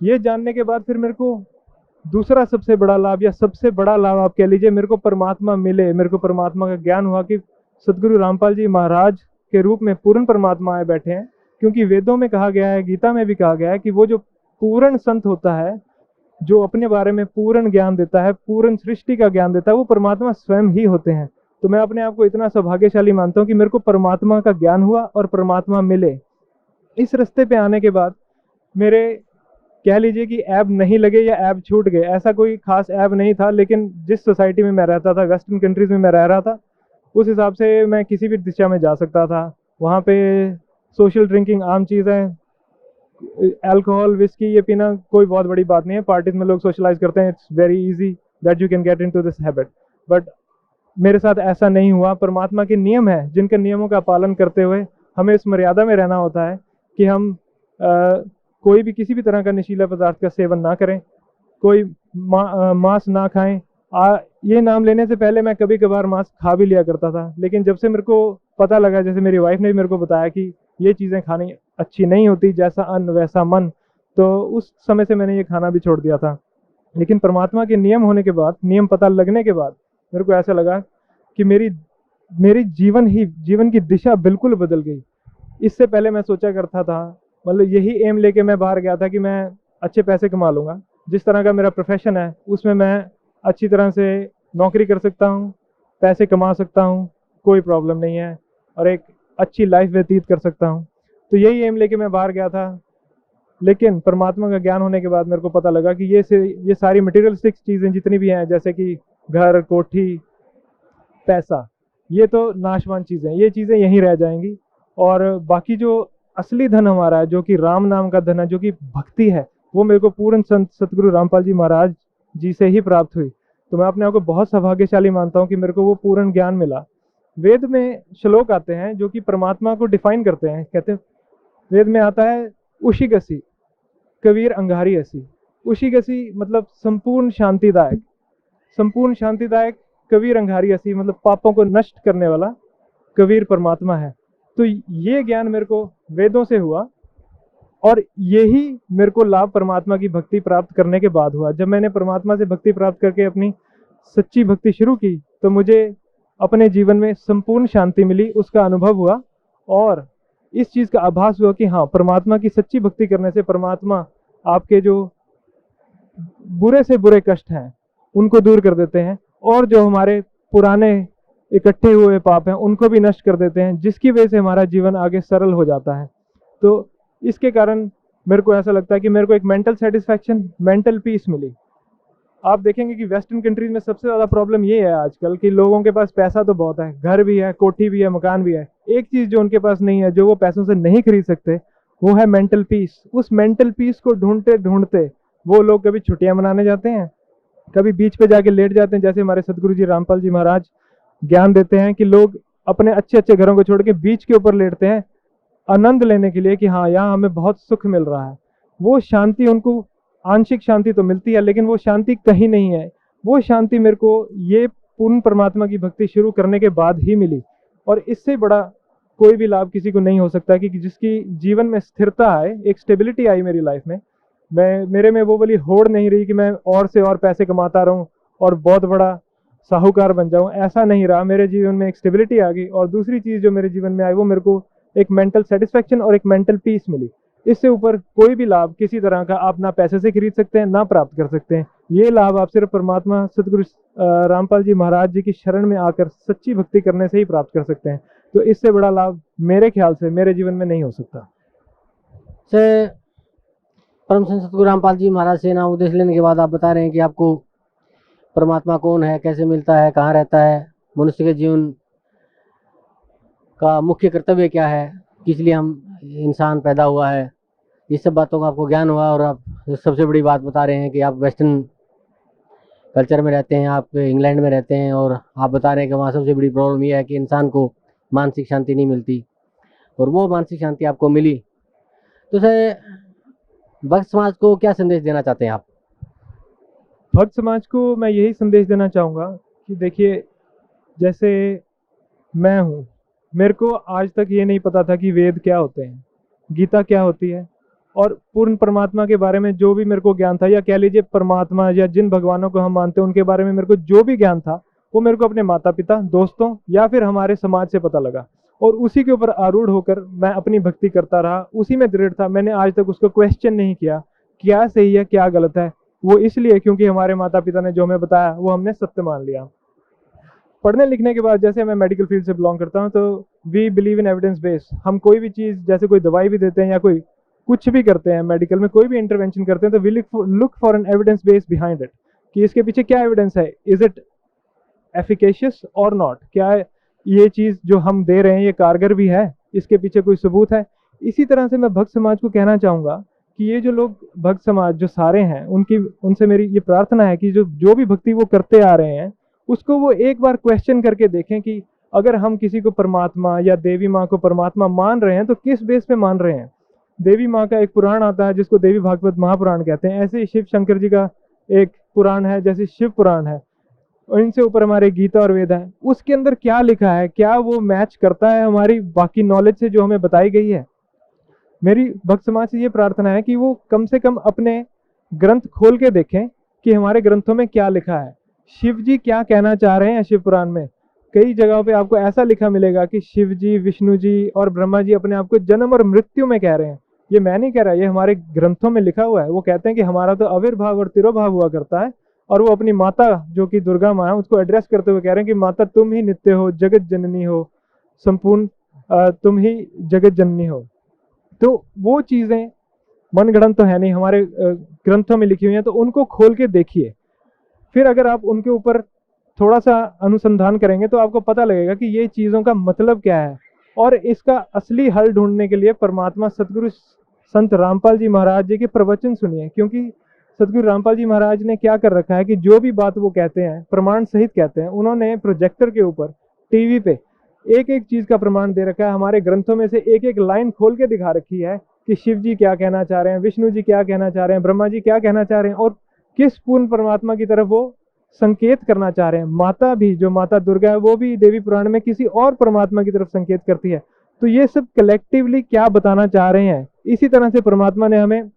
ये जानने के बाद फिर मेरे को दूसरा सबसे बड़ा लाभ, या सबसे बड़ा लाभ आप कह लीजिए, मेरे को परमात्मा मिले। मेरे को परमात्मा का ज्ञान हुआ कि सदगुरु रामपाल जी महाराज के रूप में पूर्ण परमात्मा आए बैठे हैं। क्योंकि वेदों में कहा गया है, गीता में भी कहा गया है कि वो जो पूर्ण संत होता है, जो अपने बारे में पूर्ण ज्ञान देता है, पूर्ण सृष्टि का ज्ञान देता है, वो परमात्मा स्वयं ही होते हैं। तो मैं अपने आप को इतना सौभाग्यशाली मानता हूँ कि मेरे को परमात्मा का ज्ञान हुआ और परमात्मा मिले। इस रास्ते पे आने के बाद मेरे, कह लीजिए कि ऐब नहीं लगे या ऐब छूट गए, ऐसा कोई खास ऐब नहीं था। लेकिन जिस सोसाइटी में मैं रहता था, वेस्टर्न कंट्रीज में मैं रह रहा था, उस हिसाब से मैं किसी भी दिशा में जा सकता था। वहाँ पे सोशल ड्रिंकिंग आम चीज़ है, अल्कोहल, विस्की ये पीना कोई बहुत बड़ी बात नहीं है। पार्टीज में लोग सोशलाइज करते हैं, it's very easy that you can get into this habit. But मेरे साथ ऐसा नहीं हुआ। परमात्मा के नियम है, जिनके नियमों का पालन करते हुए हमें इस मर्यादा में रहना होता है कि हम कोई भी किसी भी तरह का नशीला पदार्थ का सेवन ना करें, कोई मांस ना खाएं। ये नाम लेने से पहले मैं कभी कभार मांस खा भी लिया करता था, लेकिन जब से मेरे को पता लगा, जैसे मेरी वाइफ ने भी मेरे को बताया कि ये चीज़ें खानी अच्छी नहीं होती, जैसा अन्न वैसा मन, तो उस समय से मैंने ये खाना भी छोड़ दिया था। लेकिन परमात्मा के नियम होने के बाद, नियम पता लगने के बाद मेरे को ऐसा लगा कि मेरी जीवन की दिशा बिल्कुल बदल गई। इससे पहले मैं सोचा करता था, मतलब यही एम लेके मैं बाहर गया था कि मैं अच्छे पैसे कमा लूँगा, जिस तरह का मेरा प्रोफेशन है उसमें मैं अच्छी तरह से नौकरी कर सकता हूँ, पैसे कमा सकता हूँ, कोई प्रॉब्लम नहीं है, और एक अच्छी लाइफ व्यतीत कर सकता हूँ। तो यही एम लेके मैं बाहर गया था। लेकिन परमात्मा का ज्ञान होने के बाद मेरे को पता लगा कि ये सारी मटेरियलिस्टिक चीज़ें जितनी भी हैं, जैसे कि घर, कोठी, पैसा, ये तो नाशवान चीज़ें, ये चीज़ें यहीं रह जाएंगी। और बाकी जो असली धन हमारा है, जो कि राम नाम का धन है, जो कि भक्ति है, वो मेरे को पूर्ण संत सतगुरु रामपाल जी महाराज जी से ही प्राप्त हुई। तो मैं अपने आप को बहुत सौभाग्यशाली मानता हूँ कि मेरे को वो पूर्ण ज्ञान मिला। वेद में श्लोक आते हैं जो कि परमात्मा को डिफाइन करते हैं। कहते हैं, वेद में आता है उशिगसी कबीर अंगारी ऐसी। उशिगसी मतलब संपूर्ण शांतिदायक, संपूर्ण शांतिदायक कबीर अंगारी ऐसी मतलब पापों को नष्ट करने वाला कबीर परमात्मा है। तो ये ज्ञान मेरे को वेदों से हुआ, और यही मेरे को लाभ परमात्मा की भक्ति प्राप्त करने के बाद हुआ। जब मैंने परमात्मा से भक्ति प्राप्त करके अपनी सच्ची भक्ति शुरू की, तो मुझे अपने जीवन में संपूर्ण शांति मिली, उसका अनुभव हुआ, और इस चीज़ का आभास हुआ कि हाँ, परमात्मा की सच्ची भक्ति करने से परमात्मा आपके जो बुरे से बुरे कष्ट हैं उनको दूर कर देते हैं, और जो हमारे पुराने इकट्ठे हुए पाप हैं उनको भी नष्ट कर देते हैं, जिसकी वजह से हमारा जीवन आगे सरल हो जाता है। तो इसके कारण मेरे को ऐसा लगता है कि मेरे को एक मेंटल सेटिस्फैक्शन, मेंटल पीस मिली। आप देखेंगे कि वेस्टर्न कंट्रीज में सबसे ज़्यादा प्रॉब्लम ये है आजकल कि लोगों के पास पैसा तो बहुत है, घर भी है, कोठी भी है, मकान भी है। एक चीज़ जो उनके पास नहीं है, जो वो पैसों से नहीं खरीद सकते, वो है मेंटल पीस। उस मेंटल पीस को ढूंढते ढूंढते वो लोग कभी छुट्टियां मनाने जाते हैं, कभी बीच पे जाके लेट जाते हैं। जैसे हमारे सतगुरु जी रामपाल जी महाराज ज्ञान देते हैं कि लोग अपने अच्छे अच्छे घरों को छोड़ के बीच के ऊपर लेटते हैं आनंद लेने के लिए कि हाँ, यहाँ हमें बहुत सुख मिल रहा है। वो शांति उनको, आंशिक शांति तो मिलती है, लेकिन वो शांति कहीं नहीं है। वो शांति मेरे को ये पूर्ण परमात्मा की भक्ति शुरू करने के बाद ही मिली, और इससे बड़ा कोई भी लाभ किसी को नहीं हो सकता कि जिसकी जीवन में स्थिरता आए, एक स्टेबिलिटी आई मेरी लाइफ में। मेरे में वो वाली होड़ नहीं रही कि मैं और से और पैसे कमाता रहूं और बहुत बड़ा साहूकार बन जाऊं, ऐसा नहीं रहा। मेरे जीवन में एक स्टेबिलिटी आ गई, और दूसरी चीज़ जो मेरे जीवन में आई वो मेरे को एक मेंटल सेटिस्फैक्शन और एक मेंटल पीस मिली। इससे ऊपर कोई भी लाभ किसी तरह का आप ना पैसे से खरीद सकते हैं, ना प्राप्त कर सकते हैं। ये लाभ आप सिर्फ परमात्मा सतगुरु रामपाल जी महाराज जी की शरण में आकर सच्ची भक्ति करने से ही प्राप्त कर सकते हैं। तो इससे बड़ा लाभ मेरे ख्याल से मेरे जीवन में नहीं हो सकता। से परम संत सतगुरु रामपाल जी महाराज से नाम उपदेश लेने के बाद आप बता रहे हैं कि आपको परमात्मा कौन है, कैसे मिलता है, कहाँ रहता है, मनुष्य के जीवन का मुख्य कर्तव्य क्या है, किस लिए हम इंसान पैदा हुआ है, ये सब बातों का आपको ज्ञान हुआ। और आप सबसे बड़ी बात बता रहे हैं कि आप वेस्टर्न कल्चर में रहते हैं, आप इंग्लैंड में रहते हैं, और आप बता रहे हैं कि वहाँ सबसे बड़ी प्रॉब्लम ये है कि इंसान को मानसिक शांति नहीं मिलती, और वो मानसिक शांति आपको मिली। तो सर, भक्त समाज को क्या संदेश देना चाहते हैं आप? भक्त समाज को मैं यही संदेश देना चाहूँगा कि देखिए, जैसे मैं हूँ, मेरे को आज तक ये नहीं पता था कि वेद क्या होते हैं, गीता क्या होती है, और पूर्ण परमात्मा के बारे में जो भी मेरे को ज्ञान था, या कह लीजिए परमात्मा या जिन भगवानों को हम मानते हैं उनके बारे में मेरे को जो भी ज्ञान था, वो मेरे को अपने माता पिता, दोस्तों या फिर हमारे समाज से पता लगा, और उसी के ऊपर आरूढ़ होकर मैं अपनी भक्ति करता रहा, उसी में दृढ़ था। मैंने आज तक उसको क्वेश्चन नहीं किया क्या सही है क्या गलत है। वो इसलिए क्योंकि हमारे माता पिता ने जो हमें बताया वो हमने सत्य मान लिया। पढ़ने लिखने के बाद, जैसे मैं मेडिकल फील्ड से बिलोंग करता हूँ, तो we believe in evidence base. हम कोई भी चीज़, जैसे कोई दवाई भी देते हैं या कोई कुछ भी करते हैं मेडिकल में, कोई भी इंटरवेंशन करते हैं, तो we look for an evidence base behind it, कि इसके पीछे क्या एविडेंस है, इज इट एफिकेशियस और नॉट, क्या ये चीज़ जो हम दे रहे हैं ये कारगर भी है, इसके पीछे कोई सबूत है। इसी तरह से मैं भक्त समाज को कहना चाहूँगा कि ये जो लोग भक्त समाज जो सारे हैं, उनसे मेरी ये प्रार्थना है कि जो भी भक्ति वो करते आ रहे हैं उसको वो एक बार क्वेश्चन करके देखें कि अगर हम किसी को परमात्मा या देवी माँ को परमात्मा मान रहे हैं तो किस बेस पे मान रहे हैं। देवी माँ का एक पुराण आता है जिसको देवी भागवत महापुराण कहते हैं, ऐसे ही शिव शंकर जी का एक पुराण है जैसे शिव पुराण है, और इनसे ऊपर हमारे गीता और वेद है। उसके अंदर क्या लिखा है, क्या वो मैच करता है हमारी बाकी नॉलेज से जो हमें बताई गई है? मेरी भक्त समाज से ये प्रार्थना है कि वो कम से कम अपने ग्रंथ खोल के देखें कि हमारे ग्रंथों में क्या लिखा है, शिव जी क्या कहना चाह रहे हैं। शिव पुराण में कई जगहों पे आपको ऐसा लिखा मिलेगा कि शिव जी, विष्णु जी और ब्रह्मा जी अपने आप को जन्म और मृत्यु में कह रहे हैं। ये मैं नहीं कह रहा, ये हमारे ग्रंथों में लिखा हुआ है। वो कहते हैं कि हमारा तो आविर्भाव और तिरोभाव हुआ करता है, और वो अपनी माता जो कि दुर्गा माँ है उसको एड्रेस करते हुए कह रहे हैं कि माता तुम ही नित्य हो, जगत जननी हो, संपूर्ण तुम ही जगत जननी हो। तो वो चीजें मनगढ़ंत तो है नहीं, हमारे ग्रंथों में लिखी हुई हैं, तो उनको खोल के देखिए। फिर अगर आप उनके ऊपर थोड़ा सा अनुसंधान करेंगे तो आपको पता लगेगा कि ये चीज़ों का मतलब क्या है। और इसका असली हल ढूंढने के लिए परमात्मा सतगुरु संत रामपाल जी महाराज जी के प्रवचन सुनिए, क्योंकि सतगुरु रामपाल जी महाराज ने क्या कर रखा है कि जो भी बात वो कहते हैं प्रमाण सहित कहते हैं। उन्होंने प्रोजेक्टर के ऊपर, टीवी पे एक एक चीज का प्रमाण दे रखा है। हमारे ग्रंथों में से एक एक लाइन खोल के दिखा रखी है कि शिव जी क्या कहना चाह रहे हैं, विष्णु जी क्या कहना चाह रहे हैं, ब्रह्मा जी क्या कहना चाह रहे हैं, और किस पूर्ण परमात्मा की तरफ वो संकेत करना चाह रहे हैं। माता भी, जो माता दुर्गा है, वो भी देवी पुराण में किसी और परमात्मा की तरफ संकेत करती है। तो ये सब कलेक्टिवली क्या बताना चाह रहे हैं। इसी तरह से परमात्मा ने हमें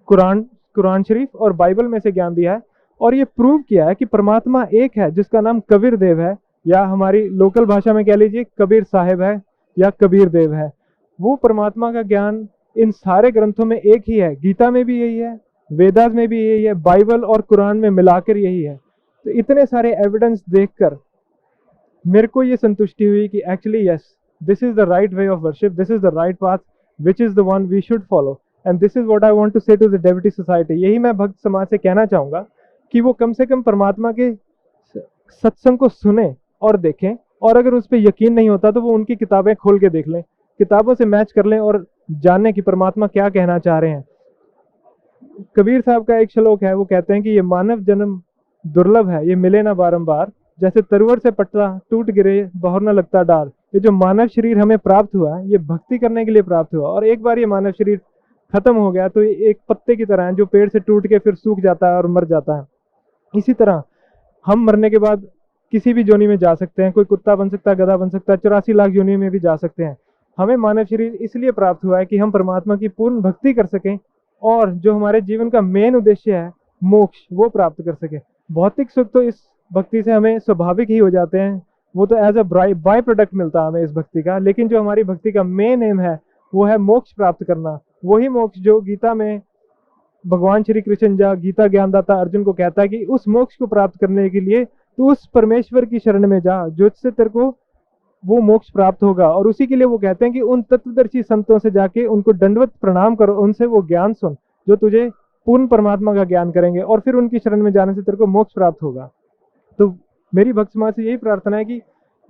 कुरान शरीफ और बाइबल में से ज्ञान दिया है, और ये प्रूव किया है कि परमात्मा एक है जिसका नाम कबीर देव है, या हमारी लोकल भाषा में कह लीजिए कबीर साहिब है या कबीर देव है। वो परमात्मा का ज्ञान इन सारे ग्रंथों में एक ही है। गीता में भी यही है, वेदास में भी यही है, बाइबल और कुरान में मिलाकर यही है। तो इतने सारे एविडेंस देखकर मेरे को ये संतुष्टि हुई कि actually yes, this is the right way of worship, this is the right path which is the one we should follow, and this is what I want to say to the deity society. यही मैं भक्त समाज से कहना चाहूंगा कि वो कम से कम परमात्मा के सत्संग को सुने और देखें, और अगर उस पर यकीन नहीं होता तो वो उनकी किताबें खोल के देख लें, किताबों से मैच कर लें और जानें कि परमात्मा क्या कहना चाह रहे हैं। कबीर साहब का एक श्लोक है, वो कहते हैं कि ये मानव जन्म दुर्लभ है, ये मिले ना बारंबार, जैसे तरवर से पट्टा टूट गिरे बहुर न लगता डार। ये जो मानव शरीर हमें प्राप्त हुआ है, ये भक्ति करने के लिए प्राप्त हुआ, और एक बार ये मानव शरीर खत्म हो गया तो ये एक पत्ते की तरह है जो पेड़ से टूट के फिर सूख जाता है और मर जाता है। इसी तरह हम मरने के बाद किसी भी योनि में जा सकते हैं, कोई कुत्ता बन सकता है, गधा बन सकता है, 84 लाख योनि में भी जा सकते हैं। हमें मानव शरीर इसलिए प्राप्त हुआ है कि हम परमात्मा की पूर्ण भक्ति कर सकें, और जो हमारे जीवन का मेन उद्देश्य है मोक्ष, वो प्राप्त कर सके। भौतिक सुख तो इस भक्ति से हमें स्वाभाविक ही हो जाते हैं, वो तो एज अ बाय प्रोडक्ट मिलता है हमें इस भक्ति का। लेकिन जो हमारी भक्ति का मेन एम है वो है मोक्ष प्राप्त करना। वही मोक्ष जो गीता में भगवान श्री कृष्ण जा गीता ज्ञानदाता अर्जुन को कहता है कि उस मोक्ष को प्राप्त करने के लिए तू उस परमेश्वर की शरण में जा जिससे तेरे को वो मोक्ष प्राप्त होगा। और उसी के लिए वो कहते हैं कि उन तत्वदर्शी संतों से जाके उनको दंडवत प्रणाम करो, उनसे वो ज्ञान सुन जो तुझे पूर्ण परमात्मा का ज्ञान करेंगे, और फिर उनकी शरण में जाने से तेरे को मोक्ष प्राप्त होगा। तो मेरी भक्त समाज से यही प्रार्थना है कि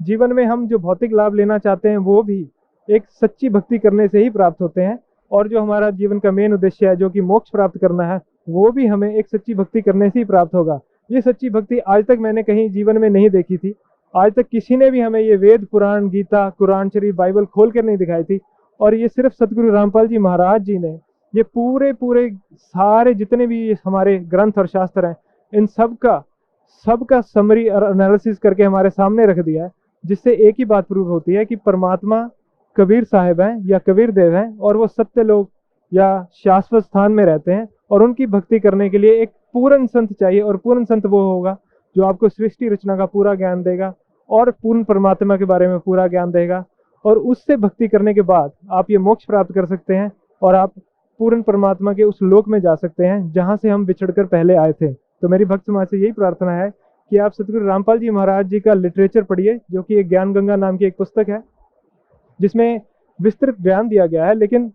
जीवन में हम जो भौतिक लाभ लेना चाहते हैं वो भी एक सच्ची भक्ति करने से ही प्राप्त होते हैं, और जो हमारा जीवन का मेन उद्देश्य है जो कि मोक्ष प्राप्त करना है, वो भी हमें एक सच्ची भक्ति करने से ही प्राप्त होगा। ये सच्ची भक्ति आज तक मैंने कहीं जीवन में नहीं देखी थी। आज तक किसी ने भी हमें ये वेद पुराण, गीता, कुरान शरीफ, बाइबल खोल कर नहीं दिखाई थी। और ये सिर्फ सतगुरु रामपाल जी महाराज जी ने ये पूरे सारे जितने भी हमारे ग्रंथ और शास्त्र हैं, इन सबका समरी और एनालिसिस करके हमारे सामने रख दिया है, जिससे एक ही बात प्रूव होती है कि परमात्मा कबीर साहिब हैं या कबीर देव हैं, और वो सत्य लोग या शाश्वत स्थान में रहते हैं। और उनकी भक्ति करने के लिए एक पूर्ण संत चाहिए, और पूर्ण संत वो होगा जो आपको सृष्टि रचना का पूरा ज्ञान देगा और पूर्ण परमात्मा के बारे में पूरा ज्ञान देगा, और उससे भक्ति करने के बाद आप ये मोक्ष प्राप्त कर सकते हैं, और आप पूर्ण परमात्मा के उस लोक में जा सकते हैं जहाँ से हम बिछड़कर पहले आए थे। तो मेरी भक्त समाज से यही प्रार्थना है कि आप सतगुरु रामपाल जी महाराज जी का लिटरेचर पढ़िए, जो कि एक ज्ञान गंगा नाम की एक पुस्तक है, जिसमें विस्तृत ज्ञान दिया गया है लेकिन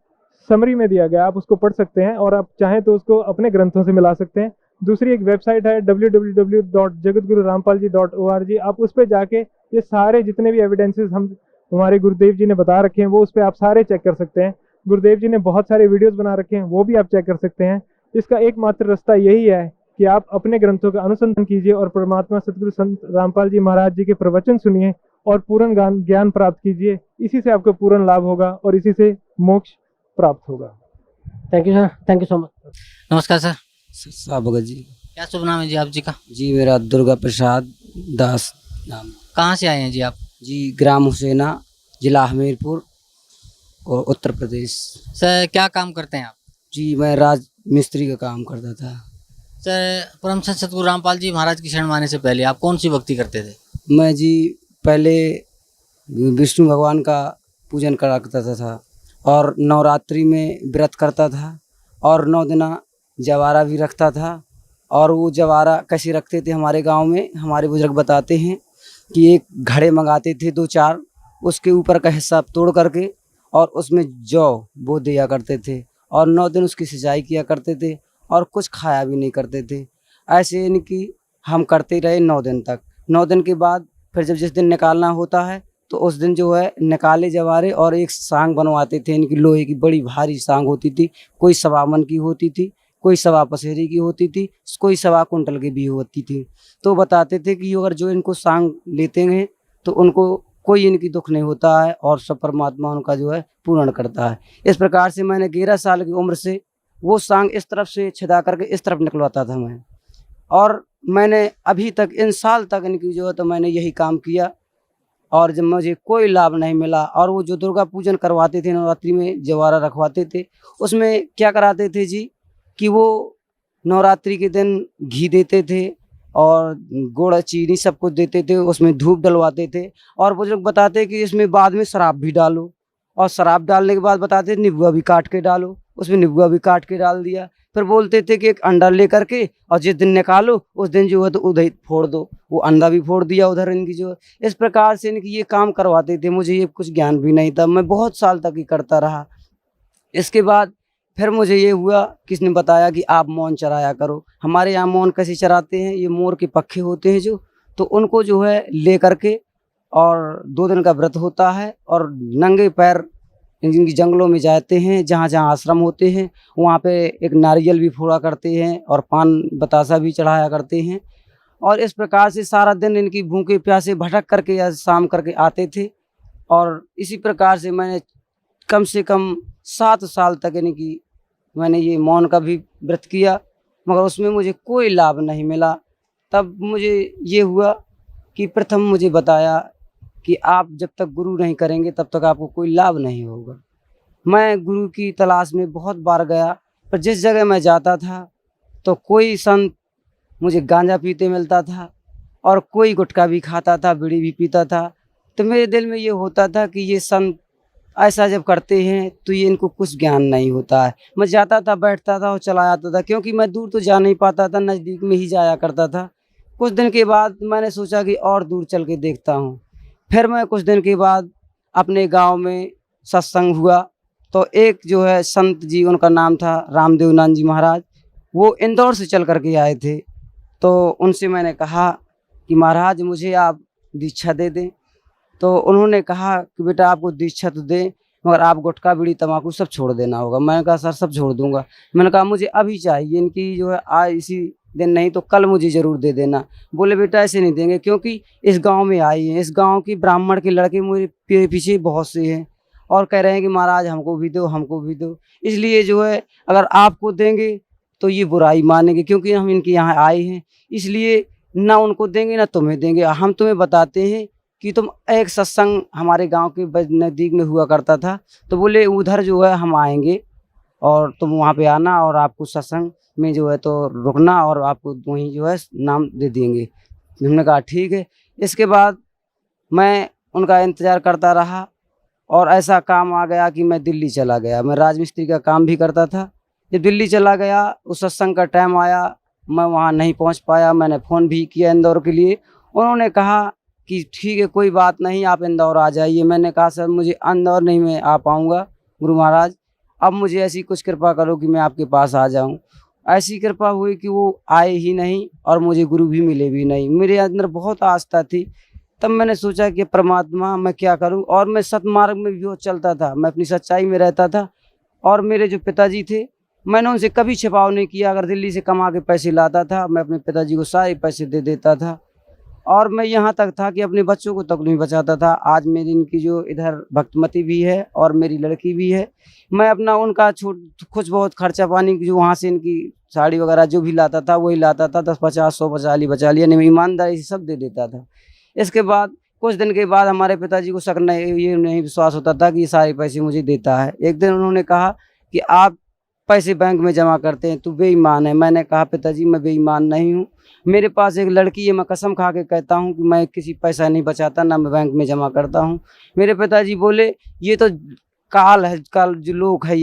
समरी में दिया गया। आप उसको पढ़ सकते हैं, और आप चाहें तो उसको अपने ग्रंथों से मिला सकते हैं। दूसरी एक वेबसाइट है www.jagatgururampalji.org। आप उस पर जाके ये सारे जितने भी एविडेंसेस हमारे गुरुदेव जी ने बता रखे हैं, वो उस पर आप सारे चेक कर सकते हैं। गुरुदेव जी ने बहुत सारे वीडियोस बना रखे हैं, वो भी आप चेक कर सकते हैं। इसका एकमात्र रास्ता यही है कि आप अपने ग्रंथों का अनुसंधान कीजिए और परमात्मा सतगुरु संत रामपाल जी महाराज जी के प्रवचन सुनिए और पूर्ण ज्ञान प्राप्त कीजिए। इसी से आपको पूर्ण लाभ होगा और इसी से मोक्ष प्राप्त होगा। Thank you sir, thank you so much. नमस्कार सर, साहब भगत जी। क्या शुभ नाम है जी आप जी का? जी मेरा दुर्गा प्रसाद दास नाम। कहाँ से आए हैं जी आप? जी ग्राम हुसैना, जिला हमीरपुर और उत्तर प्रदेश। सर क्या काम करते हैं आप? जी मैं राज मिस्त्री का काम करता था। सर परम संत सतगुरु रामपाल जी महाराज की शरण में आने से पहले आप कौन सी भक्ति करते थे? मैं जी पहले विष्णु भगवान का पूजन करा करता था और नवरात्रि में व्रत करता था और 9 दिन जवारा भी रखता था। और वो जवारा कैसे रखते थे, हमारे गांव में हमारे बुजुर्ग बताते हैं कि एक घड़े मंगाते थे 2-4, उसके ऊपर का हिस्सा तोड़ करके और उसमें जौ बो दिया करते थे और 9 दिन उसकी सिंचाई किया करते थे और कुछ खाया भी नहीं करते थे। ऐसे इनकी हम करते रहे 9 दिन तक। 9 दिन के बाद फिर जब जिस दिन निकालना होता है तो उस दिन जो है निकाले जवारे और एक सांग बनवाते थे। इनकी लोहे की बड़ी भारी सांग होती थी, कोई 1.25 मन की होती थी, कोई 1.25 पसेरी की होती थी, कोई 1.25 कुंटल की भी होती थी। तो बताते थे कि अगर जो इनको सांग लेते हैं तो उनको कोई इनकी दुख नहीं होता है और सब परमात्मा उनका जो है पूर्ण करता है। इस प्रकार से मैंने 11 साल की उम्र से वो सांग इस तरफ से छिदा करके इस तरफ निकलवाता था मैं। और मैंने अभी तक इन साल तक इनकी जो है तो मैंने यही काम किया और जब मुझे कोई लाभ नहीं मिला। और वो जो दुर्गा पूजन करवाते थे, नवरात्रि में जवारा रखवाते थे, उसमें क्या कराते थे जी कि वो नवरात्रि के दिन घी देते थे और गुड़ चीनी सब कुछ देते थे, उसमें धूप डलवाते थे और बुजुर्ग बताते कि इसमें बाद में शराब भी डालो और शराब डालने के बाद बताते निबुआ भी काट के डालो, उसमें निबुआ भी काट के डाल दिया। फिर बोलते थे कि एक अंडा ले करके और जिस दिन निकालो उस दिन जो है तो उधर फोड़ दो। वो अंडा भी फोड़ दिया उधर इनकी जो है। इस प्रकार से इनकी ये काम करवाते थे। मुझे ये कुछ ज्ञान भी नहीं था, मैं बहुत साल तक ही करता रहा। इसके बाद फिर मुझे ये हुआ, किसने बताया कि आप मौन चराया करो। हमारे यहाँ मौन कैसे चराते हैं, ये मोर के पक्खे होते हैं जो, तो उनको जो है ले करके और 2 दिन का व्रत होता है और नंगे पैर जिनकी जंगलों में जाते हैं, जहाँ जहाँ आश्रम होते हैं वहाँ पे एक नारियल भी फोड़ा करते हैं और पान बतासा भी चढ़ाया करते हैं। और इस प्रकार से सारा दिन इनकी भूखे प्यासे भटक करके या शाम करके आते थे। और इसी प्रकार से मैंने कम से कम 7 साल तक इनकी मैंने ये मौन का भी व्रत किया, मगर उसमें मुझे कोई लाभ नहीं मिला। तब मुझे ये हुआ कि प्रथम मुझे बताया कि आप जब तक गुरु नहीं करेंगे तब तक आपको कोई लाभ नहीं होगा। मैं गुरु की तलाश में बहुत बार गया, पर जिस जगह मैं जाता था तो कोई संत मुझे गांजा पीते मिलता था और कोई गुटखा भी खाता था, बीड़ी भी पीता था। तो मेरे दिल में ये होता था कि ये संत ऐसा जब करते हैं तो ये इनको कुछ ज्ञान नहीं होता है। मैं जाता था, बैठता था और चला आता था, क्योंकि मैं दूर तो जा नहीं पाता था, नज़दीक में ही जाया करता था। कुछ दिन के बाद मैंने सोचा कि और दूर चल के देखता हूँ। फिर मैं कुछ दिन के बाद अपने गांव में सत्संग हुआ तो एक जो है संत जी, उनका नाम था रामदेवनाथ जी महाराज, वो इंदौर से चल करके आए थे। तो उनसे मैंने कहा कि महाराज मुझे आप दीक्षा दे दें। तो उन्होंने कहा कि बेटा आपको दीक्षा तो दें, मगर आप गुटखा बीड़ी तम्बाकू सब छोड़ देना होगा। मैंने कहा सर सब छोड़ दूंगा। मैंने कहा मुझे अभी चाहिए, इनकी जो है आज इसी दिन नहीं तो कल मुझे ज़रूर दे देना। बोले बेटा ऐसे नहीं देंगे, क्योंकि इस गांव में आई हैं, इस गांव की ब्राह्मण के लड़के मेरे पीछे बहुत से हैं और कह रहे हैं कि महाराज हमको भी दो, हमको भी दो। इसलिए जो है अगर आपको देंगे तो ये बुराई मानेंगे, क्योंकि हम इनके यहाँ आए हैं, इसलिए ना उनको देंगे ना तुम्हें देंगे। हम तुम्हें बताते हैं कि तुम एक सत्संग हमारे गांव के नज़दीक में हुआ करता था, तो बोले उधर जो है हम आएंगे और तुम वहाँ पे आना और आपको सत्संग में जो है तो रुकना और आपको वहीं जो है नाम दे देंगे। हमने कहा ठीक है। इसके बाद मैं उनका इंतज़ार करता रहा और ऐसा काम आ गया कि मैं दिल्ली चला गया। मैं राजमिस्त्री का काम भी करता था। जब दिल्ली चला गया, उस सत्संग का टाइम आया, मैं वहाँ नहीं पहुँच पाया। मैंने फ़ोन भी किया इंदौर के लिए, उन्होंने कहा कि ठीक है कोई बात नहीं, आप इंदौर आ जाइए। मैंने कहा सर मुझे इंदौर नहीं मैं आ पाऊँगा गुरु महाराज, अब मुझे ऐसी कुछ कृपा करो कि मैं आपके पास आ जाऊँ। ऐसी कृपा हुई कि वो आए ही नहीं और मुझे गुरु भी मिले भी नहीं। मेरे अंदर बहुत आस्था थी। तब मैंने सोचा कि परमात्मा मैं क्या करूं, और मैं सतमार्ग में भी चलता था, मैं अपनी सच्चाई में रहता था। और मेरे जो पिताजी थे, मैंने उनसे कभी छिपाव नहीं किया। अगर दिल्ली से कमा के पैसे लाता था, मैं अपने पिताजी को सारे पैसे दे देता था। और मैं यहाँ तक था कि अपने बच्चों को तक नहीं बचाता था। आज मेरी इनकी जो इधर भक्तमती भी है और मेरी लड़की भी है, मैं अपना उनका कुछ बहुत खर्चा पानी जो वहाँ से इनकी साड़ी वगैरह जो भी लाता था वही लाता था, 10-50 100 बचा लिया, नहीं ईमानदारी से सब दे देता था। इसके बाद कुछ दिन के बाद हमारे पिताजी को शक नहीं, ये नहीं विश्वास होता था कि ये सारे पैसे मुझे देता है। एक दिन उन्होंने कहा कि आप पैसे बैंक में जमा करते हैं, तू बेईमान है। मैंने कहा पिताजी मैं बेईमान नहीं हूँ, मेरे पास एक लड़की है, मैं कसम खा के कहता हूँ कि मैं किसी पैसा नहीं बचाता, ना मैं बैंक में जमा करता हूँ। मेरे पिताजी बोले ये तो काल है, काल जो लोग है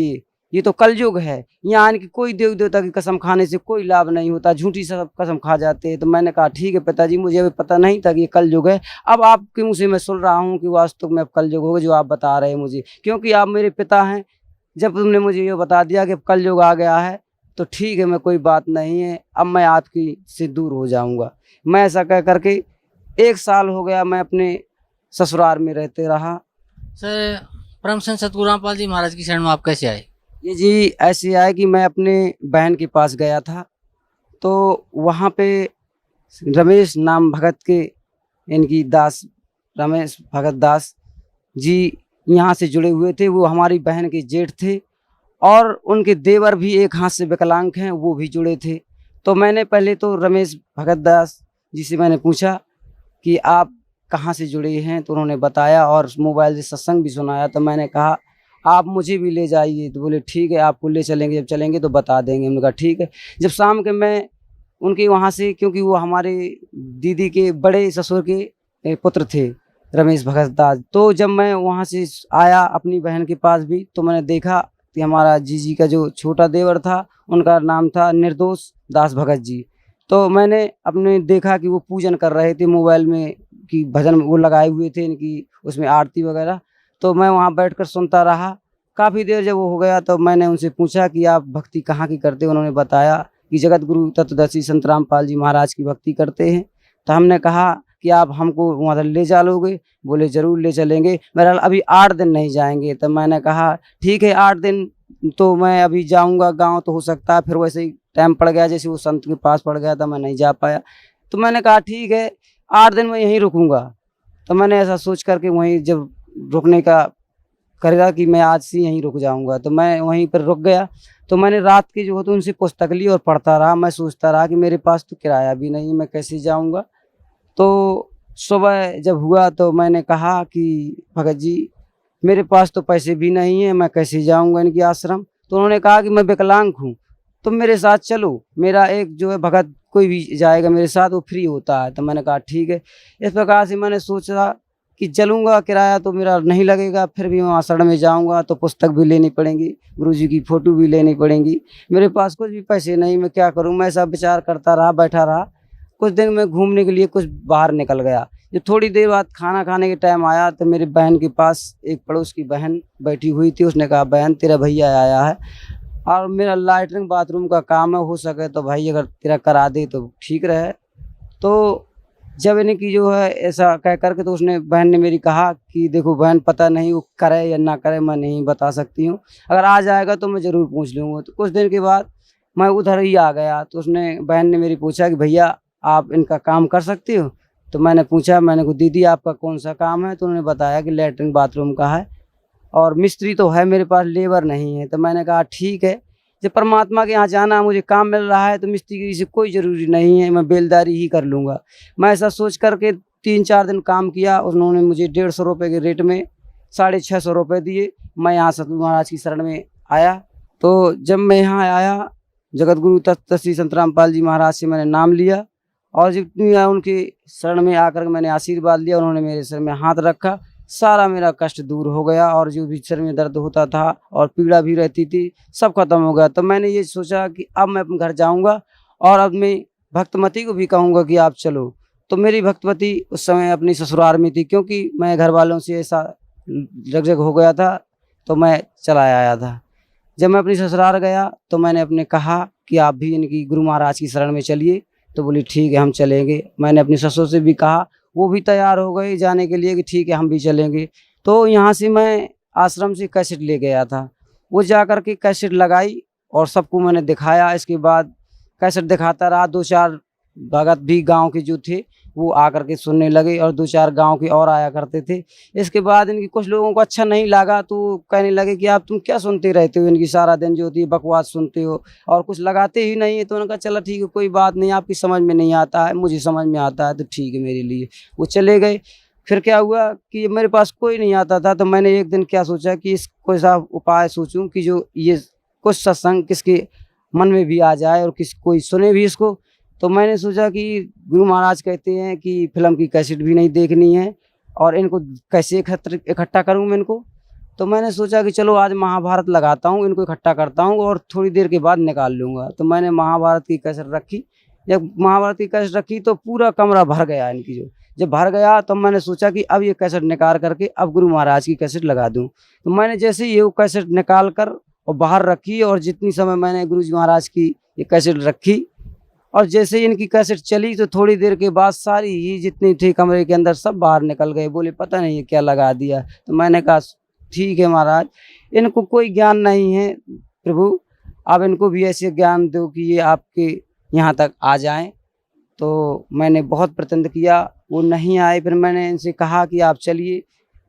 ये तो कलयुग है, यहाँ की कोई देव देवता की कसम खाने से कोई लाभ नहीं होता, झूठी सब कसम खा जाते हैं। तो मैंने कहा ठीक है पिताजी, मुझे अभी पता नहीं था कि ये कलयुग है, अब आपके मुँह से मैं सुन रहा हूँ कि वास्तव में अब कलयुग होगा जो आप बता रहे हैं मुझे, क्योंकि आप मेरे पिता हैं। जब तुमने मुझे ये बता दिया कि कलयुग आ गया है तो ठीक है, मैं कोई बात नहीं है, अब मैं आपकी से दूर हो जाऊंगा। मैं ऐसा कह करके 1 साल हो गया मैं अपने ससुराल में रहते रहा। सर परम संत सतगुरु रामपाल जी महाराज की शरण में आप कैसे आए? ये जी ऐसे आए कि मैं अपने बहन के पास गया था, तो वहाँ पे रमेश नाम भगत के इनकी दास रमेश भगत दास जी यहाँ से जुड़े हुए थे। वो हमारी बहन के जेठ थे और उनके देवर भी एक हाथ से विकलांग हैं, वो भी जुड़े थे। तो मैंने पहले तो रमेश भगत दास जी से मैंने पूछा कि आप कहाँ से जुड़े हैं, तो उन्होंने बताया और मोबाइल से सत्संग भी सुनाया। तो मैंने कहा आप मुझे भी ले जाइए, तो बोले ठीक है आपको ले चलेंगे, जब चलेंगे तो बता देंगे। हमने कहा ठीक है। जब शाम के मैं उनके वहाँ से, क्योंकि वो हमारे दीदी के बड़े ससुर के पुत्र थे रमेश भगत दास, तो जब मैं वहाँ से आया अपनी बहन के पास भी, तो मैंने देखा कि हमारा जीजी का जो छोटा देवर था उनका नाम था निर्दोष दास भगत जी। तो मैंने अपने देखा कि वो पूजन कर रहे थे, मोबाइल में कि भजन वो लगाए हुए थे इनकी, उसमें आरती वगैरह। तो मैं वहाँ बैठकर सुनता रहा। काफ़ी देर जब वो हो गया तो मैंने उनसे पूछा कि आप भक्ति कहाँ की करते हो। उन्होंने बताया कि जगत गुरु तत्वदर्शी संत रामपाल जी महाराज की भक्ति करते हैं। तो हमने कहा कि आप हमको वहाँ ले चलोगे? बोले ज़रूर ले चलेंगे। बहरहाल अभी 8 दिन नहीं जाएंगे। तो मैंने कहा ठीक है 8 दिन तो मैं अभी जाऊँगा गाँव, तो हो सकता है फिर वैसे ही टाइम पड़ गया, जैसे वो संत के पास पड़ गया था, मैं नहीं जा पाया। तो मैंने कहा ठीक है 8 दिन मैं यहीं रुकूँगा। तो मैंने ऐसा सोच करके वहीं जब रुकने का करेगा कि मैं आज से यहीं रुक जाऊंगा, तो मैं वहीं पर रुक गया। तो मैंने रात की जो होती उनसे पुस्तक ली और पढ़ता रहा। मैं सोचता रहा कि मेरे पास तो किराया भी नहीं, मैं कैसे जाऊंगा। तो सुबह जब हुआ तो मैंने कहा कि भगत जी मेरे पास तो पैसे भी नहीं है, मैं कैसे जाऊंगा इनके आश्रम। तो उन्होंने कहा कि मैं विकलांग हूँ, तुम मेरे साथ चलो, मेरा एक जो है भगत कोई भी जाएगा मेरे साथ, वो फ्री होता है। तो मैंने कहा ठीक है। इस प्रकार से मैंने सोचा कि चलूँगा, किराया तो मेरा नहीं लगेगा, फिर भी मैं आश्रम में जाऊँगा तो पुस्तक भी लेनी पड़ेंगी, गुरुजी की फ़ोटो भी लेनी पड़ेंगी, मेरे पास कुछ भी पैसे नहीं, मैं क्या करूँ। मैं ऐसा विचार करता रहा, बैठा रहा। कुछ दिन मैं घूमने के लिए कुछ बाहर निकल गया। जब थोड़ी देर बाद खाना खाने के टाइम आया तो मेरी बहन के पास एक पड़ोस की बहन बैठी हुई थी। उसने कहा बहन तेरा भैया आया है और मेरा लैट्रिन बाथरूम का काम है, हो सके तो भाई अगर तेरा करा दे तो ठीक रहे। तो जब इनकी जो है ऐसा कह करके, तो उसने बहन ने मेरी कहा कि देखो बहन पता नहीं वो करे या ना करे, मैं नहीं बता सकती हूँ, अगर आ जाएगा तो मैं ज़रूर पूछ लूँगा। तो कुछ दिन के बाद मैं उधर ही आ गया। तो उसने बहन ने मेरी पूछा कि भैया आप इनका काम कर सकती हो। तो मैंने पूछा, मैंने कहा दीदी आपका कौन सा काम है। तो उन्होंने बताया कि लैट्रिन बाथरूम का है और मिस्त्री तो है मेरे पास, लेबर नहीं है। तो मैंने कहा ठीक है, जब परमात्मा के यहाँ जाना मुझे काम मिल रहा है तो मिस्त्री से कोई ज़रूरी नहीं है, मैं बेलदारी ही कर लूँगा। मैं ऐसा सोच करके 3-4 दिन काम किया। उन्होंने मुझे 150 रुपये के रेट में 650 रुपये दिए। मैं यहाँ सतगुरु महाराज की शरण में आया। तो जब मैं यहाँ आया, जगत गुरु तत्वदर्शी संत रामपाल जी महाराज से मैंने नाम लिया और जब उनके शरण में आकर मैंने आशीर्वाद लिया, उन्होंने मेरे सिर में हाथ रखा, सारा मेरा कष्ट दूर हो गया और जो भी सिर में दर्द होता था और पीड़ा भी रहती थी सब खत्म हो गया। तो मैंने ये सोचा कि अब मैं अपने घर जाऊंगा और अब मैं भक्तमती को भी कहूँगा कि आप चलो। तो मेरी भक्तमती उस समय अपनी ससुराल में थी, क्योंकि मैं घर वालों से ऐसा जग हो गया था तो मैं चला आया था। जब मैं अपनी ससुराल गया तो मैंने अपने कहा कि आप भी इनकी गुरु महाराज की शरण में चलिए। तो बोली ठीक है हम चलेंगे। मैंने अपनी ससुर से भी कहा, वो भी तैयार हो गई जाने के लिए कि ठीक है हम भी चलेंगे। तो यहाँ से मैं आश्रम से कैसेट ले गया था, वो जा कर के कैसेट लगाई और सबको मैंने दिखाया। इसके बाद कैसेट दिखाता रहा। 2-4 भगत भी गांव के जो थे वो आकर के सुनने लगे और 2-4 गांव के और आया करते थे। इसके बाद इनकी कुछ लोगों को अच्छा नहीं लगा तो कहने लगे कि आप तुम क्या सुनते रहते हो, इनकी सारा दिन जो होती है बकवास सुनते हो और कुछ लगाते ही नहीं है। तो उन्होंने कहा चलो ठीक है कोई बात नहीं, आपकी समझ में नहीं आता है, मुझे समझ में आता है तो ठीक है मेरे लिए। वो चले गए। फिर क्या हुआ कि मेरे पास कोई नहीं आता था तो मैंने एक दिन क्या सोचा कि इस कोई सा उपाय सोचूं कि जो ये कुछ सत्संग किसके मन में भी आ जाए और कोई सुने भी इसको। तो मैंने सोचा कि गुरु महाराज कहते हैं कि फिल्म की कैसेट भी नहीं देखनी है और इनको कैसे इकट्ठा करूं मैं इनको। तो मैंने सोचा कि चलो आज महाभारत लगाता हूं, इनको इकट्ठा करता हूं और थोड़ी देर के बाद निकाल लूँगा। तो मैंने महाभारत की कैसेट रखी। जब महाभारत की कैसेट रखी तो पूरा कमरा भर गया इनकी। जब भर गया तो मैंने सोचा कि अब ये कैसेट निकाल करके अब गुरु महाराज की कैसेट लगा दूं। तो मैंने जैसे ही ये कैसेट निकाल कर और बाहर रखी और जितनी समय मैंने गुरु जी महाराज की ये कैसेट रखी और जैसे ही इनकी कैसेट चली तो थोड़ी देर के बाद सारी ही जितनी थी कमरे के अंदर सब बाहर निकल गए। बोले पता नहीं ये क्या लगा दिया। तो मैंने कहा ठीक है महाराज, इनको कोई ज्ञान नहीं है प्रभु, आप इनको भी ऐसे ज्ञान दो कि ये आपके यहाँ तक आ जाएं। तो मैंने बहुत प्रयत्न किया, वो नहीं आए। फिर मैंने इनसे कहा कि आप चलिए।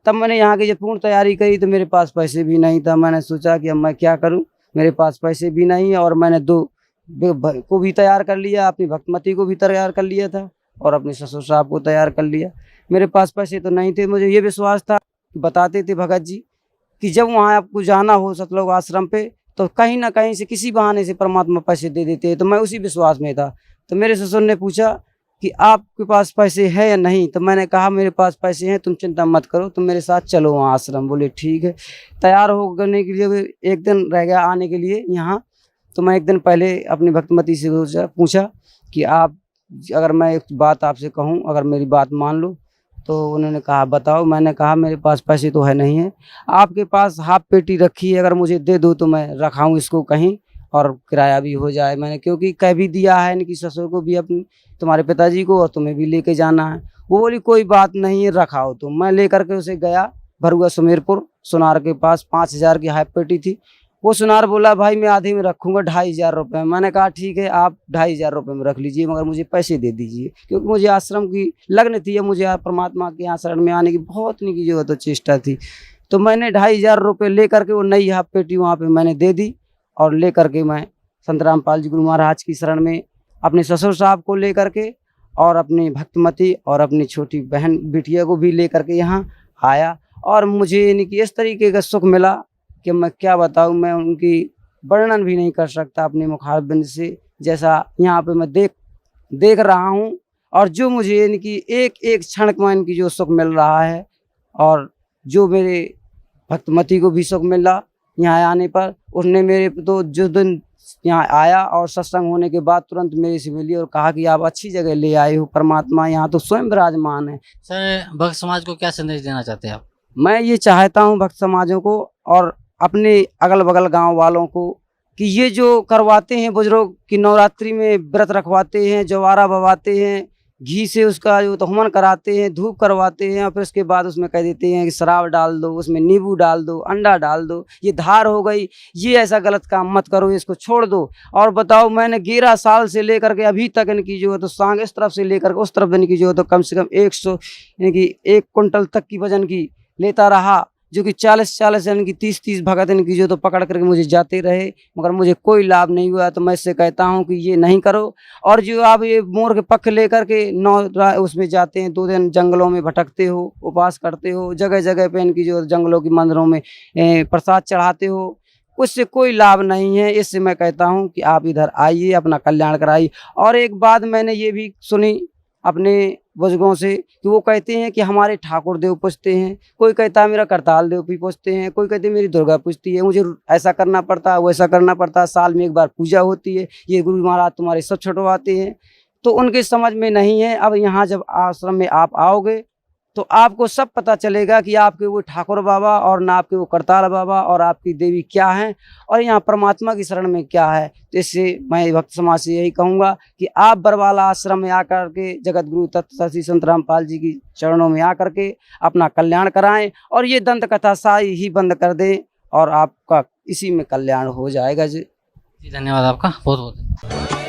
तब मैंने यहाँ की जब पूर्ण तैयारी करी तो मेरे पास पैसे भी नहीं था। मैंने सोचा कि अब मैं क्या करूँ, मेरे पास पैसे भी नहीं और मैंने 2 को भी तैयार कर लिया, अपनी भक्तमती को भी तैयार कर लिया था और अपने ससुर साहब को तैयार कर लिया। मेरे पास पैसे तो नहीं थे। मुझे ये विश्वास था, बताते थे भगत जी कि जब वहाँ आपको जाना हो सतलोक आश्रम पे तो कहीं ना कहीं से किसी बहाने से परमात्मा पैसे दे देते हैं। तो मैं उसी विश्वास में था। तो मेरे ससुर ने पूछा कि आपके पास पैसे हैं या नहीं। तो मैंने कहा मेरे पास पैसे हैं, तुम चिंता मत करो, तुम मेरे साथ चलो वहाँ आश्रम। बोले ठीक है। तैयार होने के लिए एक दिन रह गया आने के लिए यहाँ। तो मैं एक दिन पहले अपनी भक्तमती से पूछा कि आप अगर मैं एक बात आपसे कहूँ, अगर मेरी बात मान लो। तो उन्होंने कहा बताओ। मैंने कहा मेरे पास पैसे तो है नहीं है, आपके पास हाफ पेटी रखी है, अगर मुझे दे दो तो मैं रखाऊँ इसको कहीं और किराया भी हो जाए। मैंने क्योंकि कह भी दिया है इनकी ससुर को भी, अपनी तुम्हारे पिताजी को, और तुम्हें भी लेके जाना है। वो बोली कोई बात नहीं है, रखाओ। तो मैं लेकर के उसे गया भरुआ सुमेरपुर सुनार के पास। 5000 की हाफ पेटी थी। वो सुनार बोला भाई मैं आधे में रखूँगा 2500 रुपये। मैंने कहा ठीक है आप 2500 रुपये में रख लीजिए, मगर मुझे पैसे दे दीजिए, क्योंकि मुझे आश्रम की लगन थी, मुझे परमात्मा के यहाँ शरण में आने की बहुत नहीं की जो तो चेष्टा थी। तो मैंने 2500 रुपये ले करके वो नई हाफ पेटी वहाँ पर मैंने दे दी और ले करके मैं संत रामपाल जी गुरु महाराज की शरण में अपने ससुर साहब को ले करके और अपनी भक्तमती और अपनी छोटी बहन बिटिया को भी ले करके यहाँ आया। और मुझे इनकी इस तरीके का सुख मिला कि मैं क्या बताऊँ, मैं उनकी वर्णन भी नहीं कर सकता अपने मुखारबिंद से। जैसा यहाँ पे मैं देख रहा हूँ और जो मुझे इनकी एक एक क्षण में इनकी जो सुख मिल रहा है और जो मेरे भक्तमती को भी सुख मिला यहाँ आने पर। उसने मेरे तो जिस दिन यहाँ आया और सत्संग होने के बाद तुरंत मेरे से मिली और कहा कि आप अच्छी जगह ले आए हो, परमात्मा यहाँ तो स्वयं विराजमान है। सर भक्त समाज को क्या संदेश देना चाहते हैं आप? मैं ये चाहता हूँ भक्त समाजों को और अपने अगल बगल गांव वालों को कि ये जो करवाते हैं बुजुर्ग की नवरात्रि में व्रत रखवाते हैं, जवारा बवाते हैं, घी से उसका जो हवन कराते हैं, धूप करवाते हैं और फिर उसके बाद उसमें कह देते हैं कि शराब डाल दो, उसमें नींबू डाल दो, अंडा डाल दो, ये धार हो गई, ये ऐसा गलत काम मत करो, इसको छोड़ दो। और बताओ मैंने 11 साल से लेकर के अभी तक इनकी जो है तो सांग इस तरफ से लेकर के उस तरफ इनकी जो है तो कम से कम 100 यानी 1 कुंटल तक की वजन की लेता रहा, जो कि 40 यानी कि 30 भगत इनकी जो तो पकड़ करके मुझे जाते रहे, मगर मुझे कोई लाभ नहीं हुआ। तो मैं इससे कहता हूं कि ये नहीं करो। और जो आप ये मोर के पक्ष लेकर के उसमें जाते हैं, 2 दिन जंगलों में भटकते हो, उपवास करते हो, जगह जगह पे इनकी जो जंगलों की मंदिरों में प्रसाद चढ़ाते हो, उससे कोई लाभ नहीं है। इससे मैं कहता हूँ कि आप इधर आइए, अपना कल्याण कराइए। और एक बात मैंने ये भी सुनी अपने बुजुर्गों से कि वो कहते हैं कि हमारे ठाकुर देव पूछते हैं, कोई कहता है मेरा करताल देव भी पूछते हैं, कोई कहते हैं मेरी दुर्गा पूछती है, मुझे ऐसा करना पड़ता है वैसा करना पड़ता है, साल में 1 बार पूजा होती है, ये गुरु महाराज तुम्हारे सब छुटवाते हैं। तो उनके समझ में नहीं है। अब यहाँ जब आश्रम में आप आओगे तो आपको सब पता चलेगा कि आपके वो ठाकुर बाबा और ना आपके वो करताल बाबा और आपकी देवी क्या है और यहाँ परमात्मा की शरण में क्या है। तो इससे मैं भक्त समाज से यही कहूँगा कि आप बरवाला आश्रम में आकर के जगत गुरु तत्व श्री संत रामपाल जी की चरणों में आकर के अपना कल्याण कराएं और ये दंत कथा साई ही बंद कर दें और आपका इसी में कल्याण हो जाएगा। जी धन्यवाद आपका बहुत बहुत।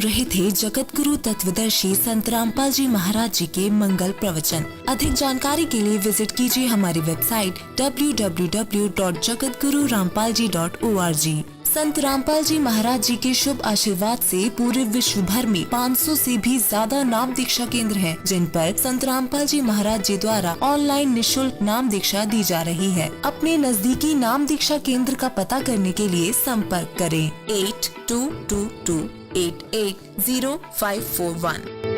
रहे थे जगत गुरु तत्वदर्शी संत रामपाल जी महाराज जी के मंगल प्रवचन। अधिक जानकारी के लिए विजिट कीजिए हमारी वेबसाइट www.jagatgururampalji.org। संत रामपाल जी महाराज जी के शुभ आशीर्वाद से पूरे विश्व भर में 500 से भी ज्यादा नाम दीक्षा केंद्र हैं, जिन पर संत रामपाल जी महाराज जी द्वारा ऑनलाइन निशुल्क नाम दीक्षा दी जा रही है। अपने नजदीकी नाम दीक्षा केंद्र का पता करने के लिए संपर्क करें 8222880541।